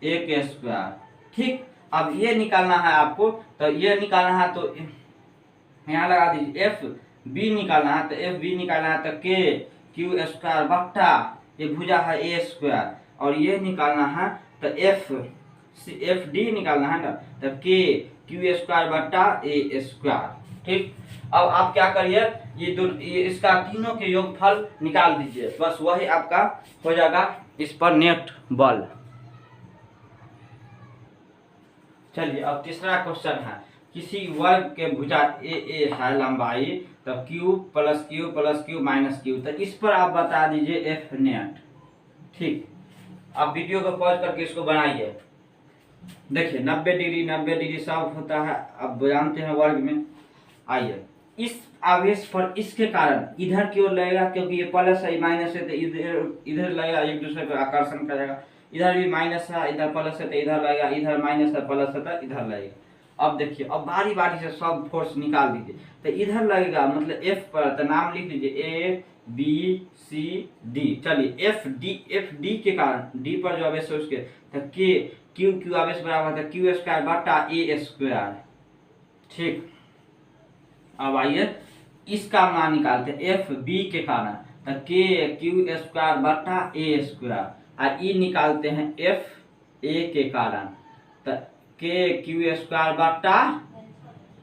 ए के स्क्वायर, ठीक। अब ये निकालना है आपको, तो ये निकालना है तो यहाँ लगा दीजिए, एफ बी निकालना है, तो एफ बी निकालना है तो के क्यू स्क्वायर बट्टा ये भुजा है ए स्क्वायर, और ये निकालना है तो एफ डी निकालना है ना, तो के क्यू स्क्वायर बट्टा ए स्क्वायर, ठीक। अब आप क्या करिए, ये इसका तीनों के योगफल निकाल दीजिए, बस वही आपका हो जाएगा इस पर नेट बल। चलिए अब तीसरा क्वेश्चन है, किसी वर्ग के भुजा ए है लंबाई, तो Q plus Q minus Q, तो इस पर आप बता दीजिए एफ नेट, ठीक। आप वीडियो को पॉज करके इसको बनाइए। देखिए 90 डिग्री सब होता है, अब जानते हैं वर्ग में। आइए इस आवेश पर इसके कारण इधर की ओर लगेगा, क्योंकि ये प्लस है माइनस है, तो इधर लगेगा, एक दूसरे को आकर्षण करेगा। इधर भी माइनस है, इधर प्लस है तो इधर लगेगा, इधर माइनस है प्लस है तो इधर लगेगा। अब देखिए अब बारी बारी से सब फोर्स निकाल दीजिए, तो इधर लगेगा मतलब एफ पर, तो नाम लिख लीजिए ए बी सी डी। चलिए एफ डी के कारण, डी पर जो आवेश है उसके, तो के क्यू आवेश बराबर है क्यू स्क्वायर बटा ए स्क्वायर, ठीक। अब आइए इसका मान निकालते हैं, एफ बी के कारण, तो के क्यू स्क्वायर बटा ए स्क्वायर, और ई निकालते हैं एफ ए के कारण, तो के क्यू स्क्वायर बट्टा,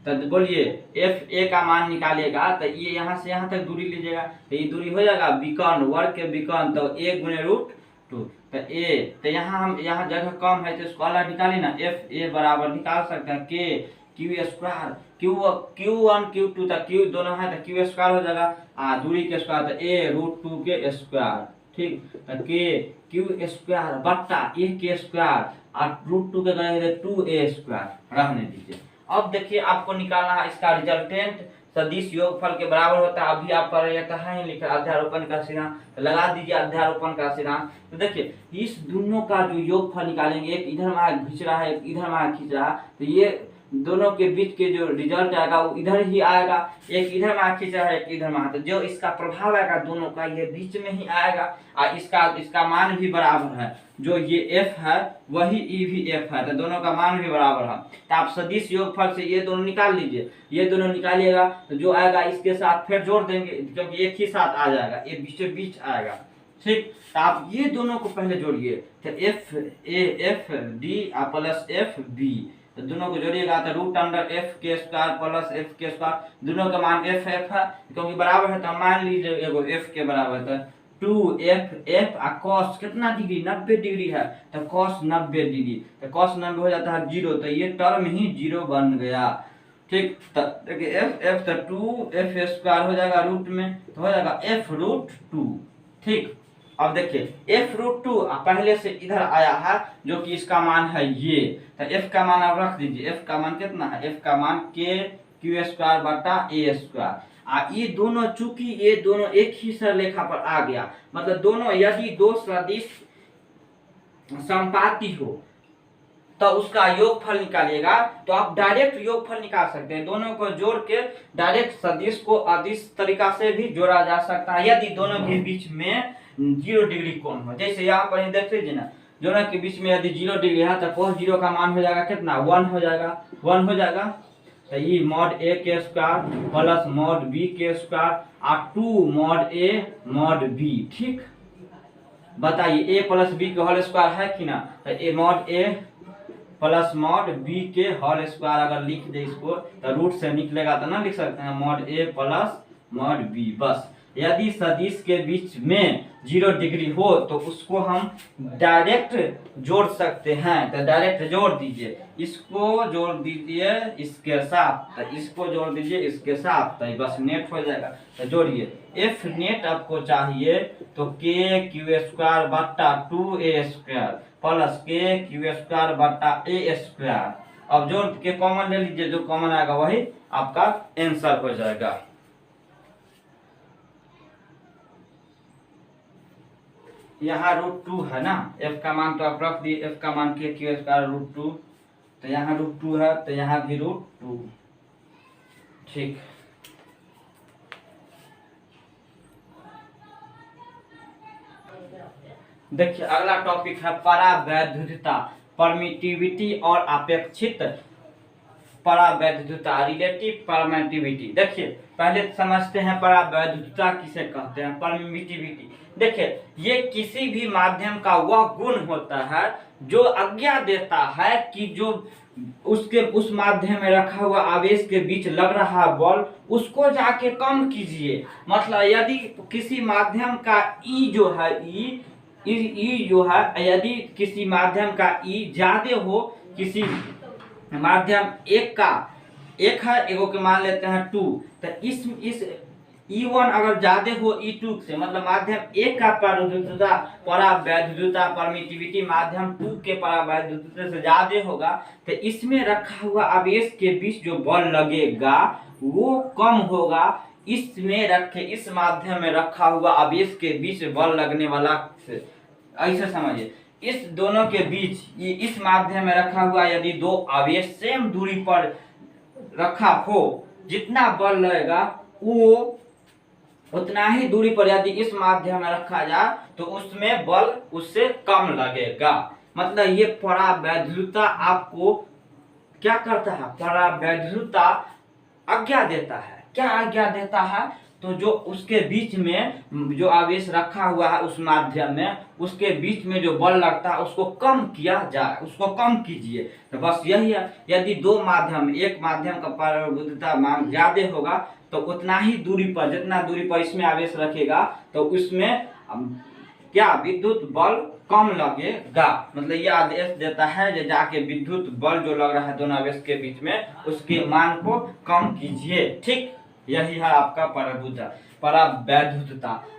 तो बोलिए एफ ए का मान निकालिएगा, तो ये यहाँ से यहाँ तक दूरी लीजिएगा, तो ये दूरी हो जाएगा विकर्ण, वर्ग के विकर्ण, तो ए गुने √2, तो ए, तो यहाँ हम यहाँ जगह कम है तो इसको अलग निकालिए ना, एफ ए बराबर निकाल सकते हैं के क्यू स्क्वायर, Q1 Q2 तक क्यू दोनों है तो क्यू स्क्वायर हो जाएगा, दूरी के स्क्वायर, तो ए √2 के स्क्वायर, ठीक। तो के क्यू स्क्वायर बट्टा ए के स्क्वायर, और √2 के गए 2a स्क्वायर रहने दीजिए। अब देखिए आपको निकालना है इसका रिजल्टेंट सदिश योगफल के बराबर होता है। अभी आप पढ़ रहे हैं कहाँ ही लिखा अध्यारोपण का सिद्धांत, तो लगा दीजिए अध्यारोपण का सिद्धांत। तो देखिए इस दोनों का जो योगफल निकालेंगे, एक इधर में खींच रहा है, एक इधर में खींच रहा है, तो ये दोनों के बीच के जो रिजल्ट आएगा वो इधर ही आएगा। एक इधर में खींच रहा है, एक इधर में, तो जो इसका प्रभाव आएगा दोनों का ये बीच में ही आएगा। और इसका मान भी बराबर है, जो ये f है वही e भी f है, तो दोनों का मान भी बराबर है। तो आप सदिश योगफल से ये दोनों निकाल लीजिए, ये दोनों निकालिएगा तो जो आएगा इसके साथ फिर जोड़ देंगे, क्योंकि एक ही साथ आ जाएगा, ये बीचों बीच आएगा। ठीक, तो आप ये दोनों को पहले जोड़िए, तो f d plus f b, तो दोनों को जोड़िएगा तो रूट अंडर f के स्क्वायर प्लस f के स्क्वायर, दोनों का मान f है क्योंकि बराबर है, तो मान लीजिए एगो f के बराबर है 2f cos कितना डिग्री 90 डिग्री है, तो cos 90 डिग्री, तो cos 90 हो जाता है 0, तो ये टर्म ही 0 बन गया। ठीक, तो देखिए f तो 2f स्क्वायर हो जाएगा रूट में, तो हो जाएगा f रूट 2। ठीक, अब देखिए f रूट 2 पहले से इधर आया है जो कि इसका मान है ये, तो f का मान आप रख दीजिए, f का मान कितना है, f का मान k q स्क्वायर बटा a स्क्वायर। ये दोनों चूंकि ये दोनों एक ही सरलेखा पर आ गया, मतलब दोनों यदि दो सदिश समपाती हो तो उसका योगफल निकालिएगा, तो आप डायरेक्ट योगफल निकाल सकते हैं। दोनों को जोड़ के डायरेक्ट सदिश को अदिश तरीका से भी जोड़ा जा सकता है, यदि दोनों के बीच में 0 डिग्री कोण हो। जैसे यहाँ पर देख लीजिए ना, दोनों के बीच में यदि 0 डिग्री है तो cos 0 का मान हो जाएगा कितना, 1 हो जाएगा, 1 हो जाएगा। तो ये मॉड a के स्क्वायर प्लस मॉड b के स्क्वायर और 2 मॉड a मॉड b। ठीक, बताइए a प्लस b के होल स्क्वायर है कि ना, तो a mod a plus mod b के होल स्क्वायर अगर लिख दे इसको तो रूट से निकलेगा, तो ना लिख सकते हैं mod a plus mod b। बस यदि सदिश के बीच में 0 डिग्री हो तो उसको हम डायरेक्ट जोड़ सकते हैं, तो डायरेक्ट जोड़ दीजिए, इसको जोड़ दीजिए इसके साथ, तो इसको जोड़ दीजिए इसके साथ, तो बस नेट हो जाएगा। तो जोड़िए f नेट आपको चाहिए तो k q स्क्वायर बट्टा 2a square plus k q square बट्टा a स्क्वायर। अब जोड़ के कॉमन ले लीजिए, जो कॉमन आएगा वही आपका आंसर हो जाएगा। यहाँ रूट 2 है ना, f का मान तो आप रख दिए, f का मान के क्यू स्क्वायर रूट 2, तो यहाँ रूट 2 है तो यहाँ भी रूट 2। ठीक, देखिए अगला टॉपिक है परावैद्युता, परमिटिविटी और अपेक्षित परावैद्युता, रिलेटिव परमिटिविटी। देखिए पहले समझते हैं परावैद्युता किसे कहते हैं, परमिटिविटी। देखिए ये किसी भी माध्यम का वह गुण होता है जो आज्ञा देता है कि जो उस माध्यम में रखा हुआ आवेश के बीच लग रहा बल उसको जाके कम कीजिए। मतलब यदि किसी माध्यम का ई जो है ई जो है, यदि किसी माध्यम का ई ज्यादा हो, किसी माध्यम एक है, एगो के मान लेते हैं 2, तो इस E1 अगर ज्यादा हो E2 से, मतलब माध्यम एक का परावैद्युता परमिटिविटी माध्यम 2 के परावैद्युता से ज्यादा होगा, तो इसमें रखा हुआ आवेश के बीच जो बल लगेगा वो कम होगा। इस माध्यम में रखा हुआ आवेश के बीच बल लगने वाला, ऐसे समझिए इस दोनों के बीच, इस माध्यम में रखा हुआ यदि दो आवेश सेम दूरी पर रखा हो, जितना बल लगेगा वो उतना ही दूरी पर यदि इस माध्यम में रखा जाए तो उसमें बल उससे कम लगेगा। मतलब ये परावैद्युता आपको क्या करता है, परावैद्युता आज्ञा देता है। क्या आज्ञा देता है, तो जो उसके बीच में जो आवेश रखा हुआ है उस माध्यम में, उसके बीच में जो बल लगता है उसको कम किया जाए, उसको कम कीजिए। तो बस यही है, यदि दो माध्यम, एक माध्यम का परावैद्युता मान ज्यादा होगा तो उतना ही दूरी पर, जितना दूरी पर इसमें आवेश रखेगा तो उसमें क्या विद्युत बल कम लगेगा। मतलब ये आदेश देता है जो जाके विद्युत बल जो लग रहा है दोनों आवेश के बीच में उसके मान को कम कीजिए। ठीक, यही है आपका परावैद्युता।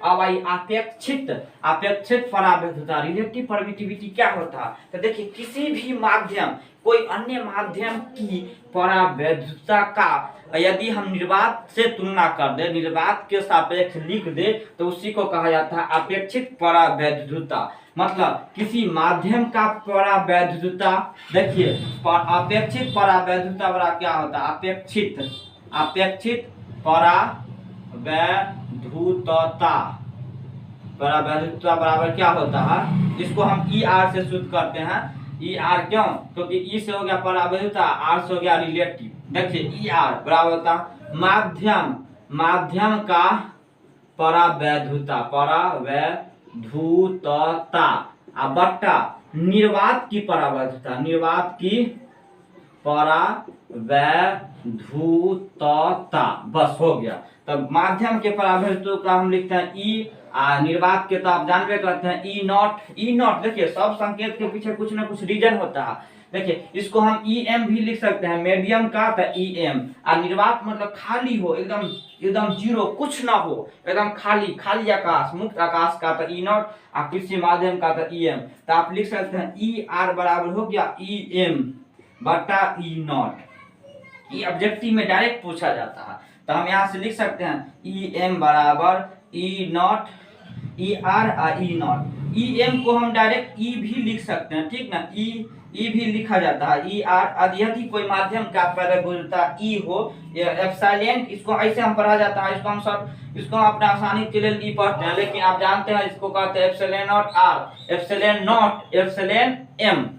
अब आई अपेक्षित परावैद्युता, रिलेटिव परमिटिविटी क्या होता है, तो देखिए किसी भी माध्यम, कोई अन्य माध्यम की परावैधुता का यदि हम निर्वात से तुलना कर दे, निर्वात के सापेक्ष लिख दे, तो उसी को कहा जाता है अपेक्षित परावैधुता। मतलब किसी माध्यम का परावैधुता, देखिए अपेक्षित परावैधुता बड़ा क्या होता है, अपेक्षित परावैधुता, परावैधुता बराबर क्या होता है, इसको हम ई आर से शुद्ध करते हैं। ई आर क्यों, क्योंकि ई से हो गया परावैधुता, आर से हो गया रिलेटिव। देखिए ई आर बराबर होता माध्यम का परावैधुता, बट्टा निर्वात की परावैधुता, निर्वात की परावैधुता, बस हो गया। तब माध्यम के परावैधुता का हम लिखते हैं ई, निर्वात के तो आप जानबे करते हैं ई नॉट। देखिए सब संकेत के पीछे कुछ ना कुछ रीजन होता है। देखिए इसको हम ई एम भी लिख सकते हैं, मीडियम का तो ई एम, और निर्वात मतलब खाली हो, एकदम जीरो, कुछ ना हो, एकदम खाली आकाश, मुक्त आकाश का तो ई नॉट, और किसी माध्यम का तो ई एम। तो आप लिख सकते हैं ई आर बराबर हो गया ई एम बटा ई नॉट। ये ऑब्जेक्टिव में डायरेक्ट पूछा जाता है, तो हम यहाँ से लिख सकते हैं ई एम बराबर ई नॉट, ई आर और ई नॉट। ई एम को हम डायरेक्ट ई भी लिख सकते हैं, ठीक ना, ई भी लिखा जाता है, ई आर। यदि कोई माध्यम का परावैधुता ई हो, एप्सिलॉन, इसको ऐसे हम पढ़ा जाता है, इसको हम अपना आसानी के लिए ई पढ़ते हैं, लेकिन आप जानते हैं इसको कहते हैं epsilon naught r, epsilon m.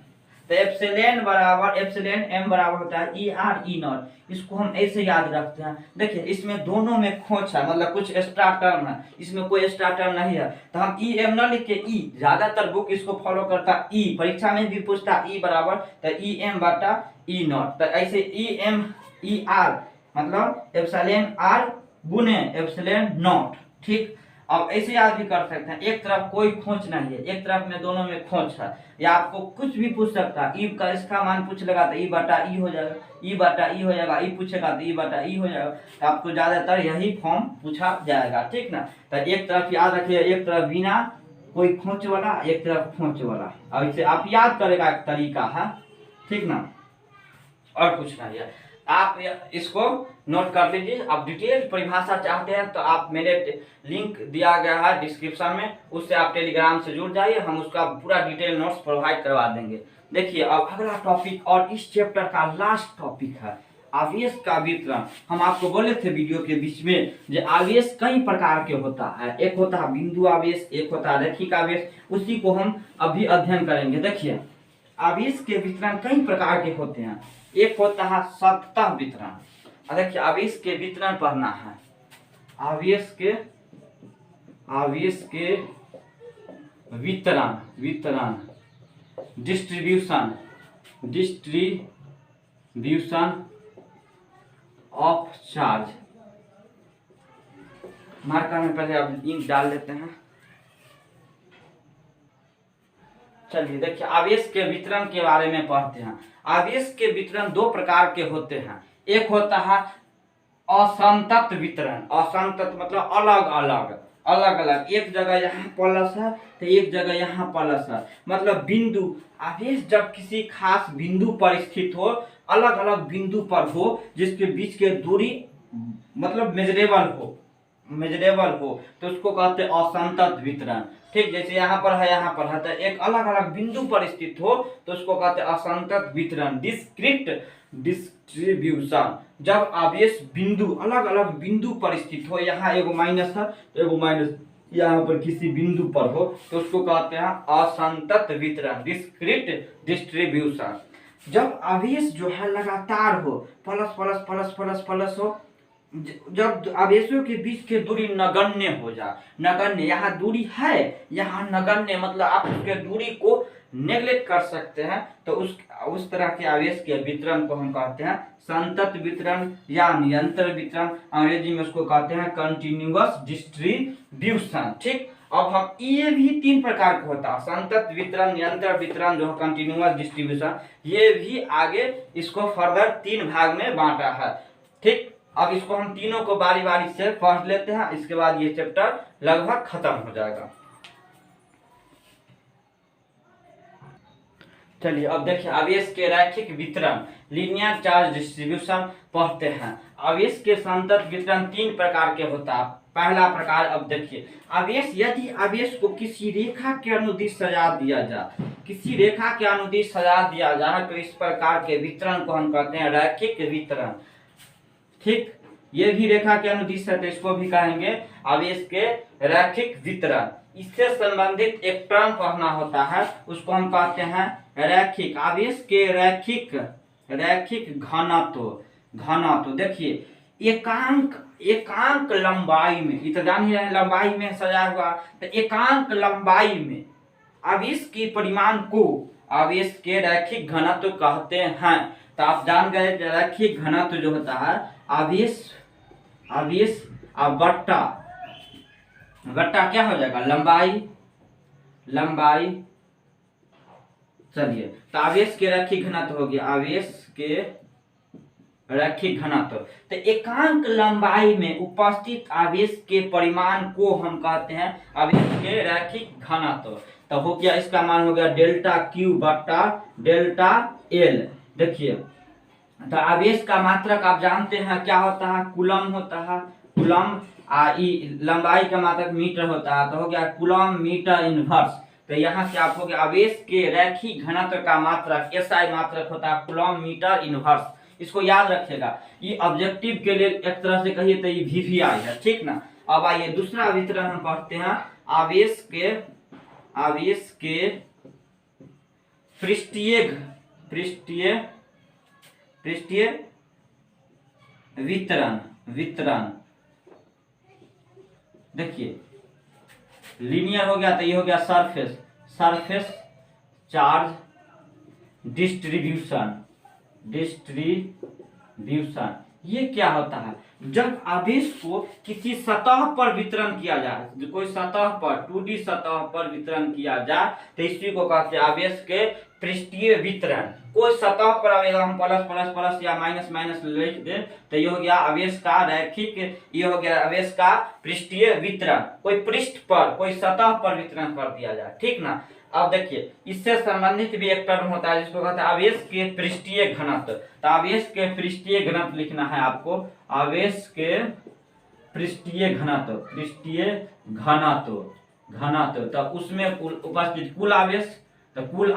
तो एप्सिलॉन एम बराबर होता है ई आर ई नॉट। इसको हम ऐसे याद रखते हैं। देखिए इसमें दोनों में खोच है, मतलब कुछ एक्स्ट्रा टर्म है, इसमें कोई एक्स्ट्रा टर्म नहीं है, तो हम ई एम न लिख के ई, ज्यादातर बुक इसको फॉलो करता है ई, परीक्षा में भी पूछता ई बराबर तो ई एम बटा ई नॉट। तो ऐसे ई एम ई आर मतलब एप्सिलॉन आर गुने एप्सिलॉन नॉट, ठीक। अब ऐसे याद भी कर सकते हैं, एक तरफ कोई खोच नहीं है, एक तरफ में दोनों में खोच है, या आपको कुछ भी पूछ सकता है। ई का इसका मान पूछ लेगा तो ई बटा ई हो जाएगा, ई बटा ई हो जाएगा, ई पूछेगा तो ई बटा ई हो जाएगा। तो आपको ज्यादातर यही फॉर्म पूछा जाएगा, ठीक ना। तो एक तरफ याद रखिए, एक तरफ बिना कोई खोच वाला, एक तरफ खोच वाला। अब इसे आप याद करेगा एक तरीका है, ठीक ना, और कुछ नहीं है। आप इसको नोट कर लीजिए। आप डिटेल परिभाषा चाहते हैं तो आप मेरे लिंक दिया गया है डिस्क्रिप्शन में, उससे आप टेलीग्राम से जुड़ जाइए, हम उसका पूरा डिटेल नोट्स प्रोवाइड करवा देंगे। देखिए अब अगला टॉपिक और इस चैप्टर का लास्ट टॉपिक है आवेश का वितरण। हम आपको बोले थे वीडियो के बीच में जो आवेश कई प्रकार के होता है, एक होता है बिंदु आवेश, एक होता है रैखिक आवेश, उसी को हम अभी अध्ययन करेंगे। देखिए आवेश के वितरण कई प्रकार के होते हैं। एक होता है सतह वितरण। देखिए आवेश के वितरण पढ़ना है, आवेश के वितरण डिस्ट्रीब्यूशन ऑफ चार्ज। मार्कर में पहले आप इंक डाल देते हैं। चलिए देखिए आवेश के वितरण के बारे में पढ़ते हैं। आवेश के वितरण दो प्रकार के होते हैं। एक होता है असंतत वितरण, असंतत मतलब अलग अलग, एक जगह यहाँ प्लस है तो एक जगह यहाँ प्लस है। मतलब बिंदु आवेश जब किसी खास बिंदु पर स्थित हो, अलग अलग बिंदु पर हो, जिसके बीच के दूरी मतलब मेजरेबल हो, तो उसको कहते हैं असंतत वितरण, ठीक। जैसे यहाँ पर है तो एक अलग अलग बिंदु पर स्थित हो तो उसको कहते हैं असंतत वितरण। डिस्क्रीट डिस्ट्रीब्यूशन, जब आवेश बिंदु अलग अलग बिंदु पर स्थित हो, यहाँ एगो माइनस है तो एगो माइनस यहाँ पर किसी बिंदु पर हो, तो उसको कहते हैं असंतत वितरण, डिस्क्रीट डिस्ट्रीब्यूशन। जब आवेश जो है लगातार हो, plus plus plus plus plus हो, जब आवेशों के बीच की दूरी नगण्य हो जाए, नगण्य यहाँ दूरी है, यहाँ नगण्य मतलब आप उसके दूरी को नेग्लेक्ट कर सकते हैं, तो उस तरह के आवेश के वितरण को हम कहते हैं संतत वितरण या निरंतर वितरण। अंग्रेजी में उसको कहते हैं कंटिन्यूअस डिस्ट्रीब्यूशन, ठीक। अब हम ये भी तीन प्रकार का होता है, संतत वितरण, निरंतर वितरण, जो कंटिन्यूअस डिस्ट्रीब्यूशन, ये भी आगे इसको फर्दर तीन भाग में बांटा है, ठीक। अब इसको हम तीनों को बारी बारी से पढ़ लेते हैं, इसके बाद ये चैप्टर लगभग खत्म हो जाएगा। चलिए अब देखिए आवेश के रैखिक वितरण, लीनियर चार्ज डिस्ट्रीब्यूशन पढ़ते हैं। आवेश के संतत वितरण 3 प्रकार के होता है। पहला प्रकार, अब देखिए आवेश, यदि आवेश को किसी रेखा के अनुदिश सजा दिया जाए, किसी रेखा के अनुदिश सजा दिया जाए तो इस प्रकार के वितरण को हम कहते हैं रैखिक वितरण। ठीक, ये भी रेखा के अनुदिश है तो इसको भी कहेंगे आवेश के रैखिक वितरण। इससे संबंधित एक टर्म पढ़ना होता है, उसको हम कहते हैं रैखिक। आवेश के रैखिक घनत्व देखिए एकांक लंबाई में, ये तो जान ही रहे लंबाई में सजा हुआ, तो एकांक लंबाई में आवेश के परिमाण को आवेश के रैखिक घनत्व कहते हैं। तो आप जान गए रैखिक घनत्व जो होता है आवेश बट्टा क्या हो जाएगा, लंबाई। चलिए, तो आवेश के रैखिक घनत्व हो गया, आवेश के रैखिक घनत्व। तो एकांक लंबाई में उपस्थित आवेश के परिमाण को हम कहते हैं आवेश के रैखिक घनत्व। तो हो गया, इसका मान हो गया डेल्टा क्यू बट्टा डेल्टा एल। देखिए, तो आवेश का मात्रक आप जानते हैं क्या होता है, कूलम होता है। कूलम लंबाई का मात्रक मीटर होता है, तो हो गया कूलम मीटर इनवर्स। तो यहाँ से आप हो गया आवेश के रैखिक घनत्व का मात्रक एसआई मात्रक होता है कूलम मीटर इनवर्स। इसको याद रखिएगा, ये ऑब्जेक्टिव के लिए एक तरह से कहिए तो ये वीवीआई है, ठीक ना। अब आइए दूसरा वितरण हम पढ़ते हैं, आवेश के पृष्ठीय वितरण। देखिए लीनियर हो गया तो ये हो गया सरफेस चार्ज डिस्ट्रीब्यूशन। ये क्या होता है, जब आवेश को किसी सतह पर वितरण किया जाए, कोई सतह पर 2D सतह पर वितरण किया जाए तो इसी को कहते हैं आवेश के पृष्ठीय वितरण। कोई सतह पर अगर हम प्लस प्लस प्लस या माइनस माइनस लिख दे तो ये हो गया आवेश का रैखिक, ये हो गया आवेश का पृष्ठीय वितरण। कोई पृष्ठ पर, कोई सतह पर वितरण कर दिया जाए, ठीक ना। अब देखिए इससे संबंधित भी एक टर्म होता है जिसको कहते हैं आवेश के पृष्ठीय घनत्व। तो आवेश के पृष्ठीय घनत्व लिखना है आपको, आवेश के पृष्ठीय घनत्व। तो उसमें उपस्थित कुल आवेश, तो कुल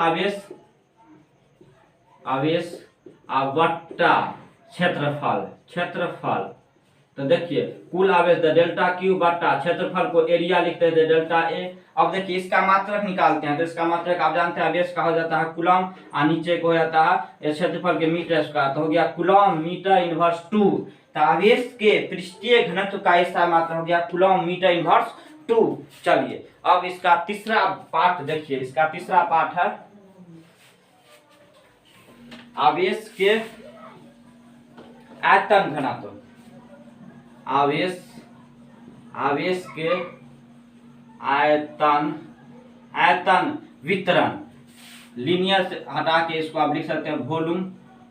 आवेश बट्टा क्षेत्रफल। तो देखिए कुल आवेश डेल्टा क्यू बट्टा क्षेत्रफल को एरिया लिखते हैं डेल्टा ए। अब देखिए इसका मात्रक निकालते हैं, तो इसका मात्रक आप जानते हैं आवेश का हो जाता है कूलम और नीचे को हो जाता है क्षेत्रफल के मीटर स्क्वायर, तो हो गया कूलम मीटर इनवर्स 2। तो आवेश के पृष्ठीय घनत्व का इसका मात्रक हो गया कूलम मीटर इनवर्स 2। चलिए अब इसका तीसरा पार्ट देखिए, इसका तीसरा पार्ट है आवेश के आयतन घनत्व। आवेश के आयतन वितरण। लीनियर से हटा के इसको आप लिख सकते हैं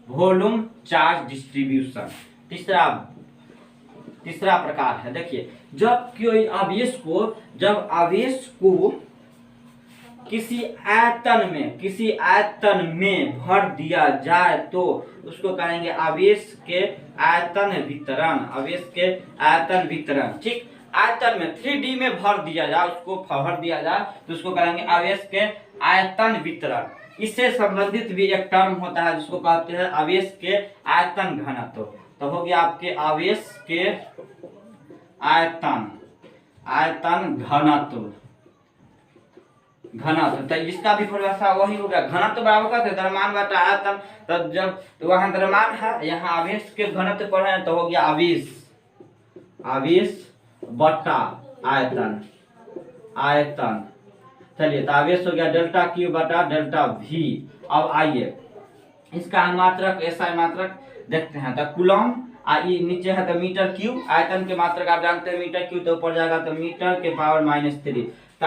वॉल्यूम चार्ज डिस्ट्रीब्यूशन। तीसरा प्रकार है, देखिए जब कोई आवेश को किसी आयतन में भर दिया जाए तो उसको कहेंगे आवेश के आयतन वितरण। ठीक, आयतन में 3D में भर दिया जाए, तो उसको कहेंगे आवेश के आयतन वितरण। इससे संबंधित भी एक टर्म होता है जिसको कहते हैं आवेश के आयतन घनत्व। तो हो गया आपके आवेश के आयतन घनत्व। तो इसका भी परिभाषा वही हो गया, घनत्व बराबर करते द्रव्यमान बटा आयतन। तो जब वहां द्रव्यमान है, यहाँ आवेश के घनत्व पर है, तो हो गया आवेश बटा आयतन। चलिए तो आवेश हो गया डेल्टा क्यू बटा डेल्टा वी। अब आइए इसका मात्रक एसआई मात्रक देखते हैं। तो कूलम नीचे है तो मीटर क्यू, आयतन के मात्रक आप जानते हैं मीटर क्यू, तो ऊपर जाएगा तो मीटर के पावर -3। तो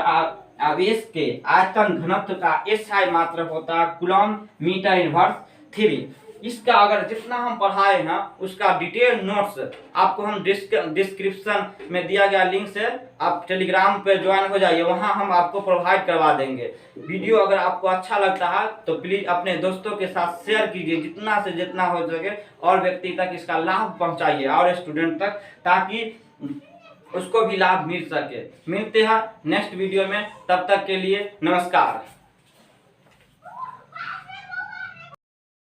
आवेश के आयतन घनत्व का एसआई मात्रक होता है कूलम मीटर इनवर्स 3। इसका अगर जितना हम पढ़ाए हैं उसका डिटेल नोट्स आपको हम डिस्क्रिप्शन में दिया गया लिंक से आप टेलीग्राम पे ज्वाइन हो जाइए, वहां हम आपको प्रोवाइड करवा देंगे। वीडियो अगर आपको अच्छा लगता है तो प्लीज अपने दोस्तों के साथ शेयर कीजिए, जितना से जितना हो सके और व्यक्ति तक इसका लाभ पहुंचाइए और स्टूडेंट तक, ताकि उसको भी लाभ मिल सके। मिलते हैं नेक्स्ट वीडियो में, तब तक के लिए नमस्कार।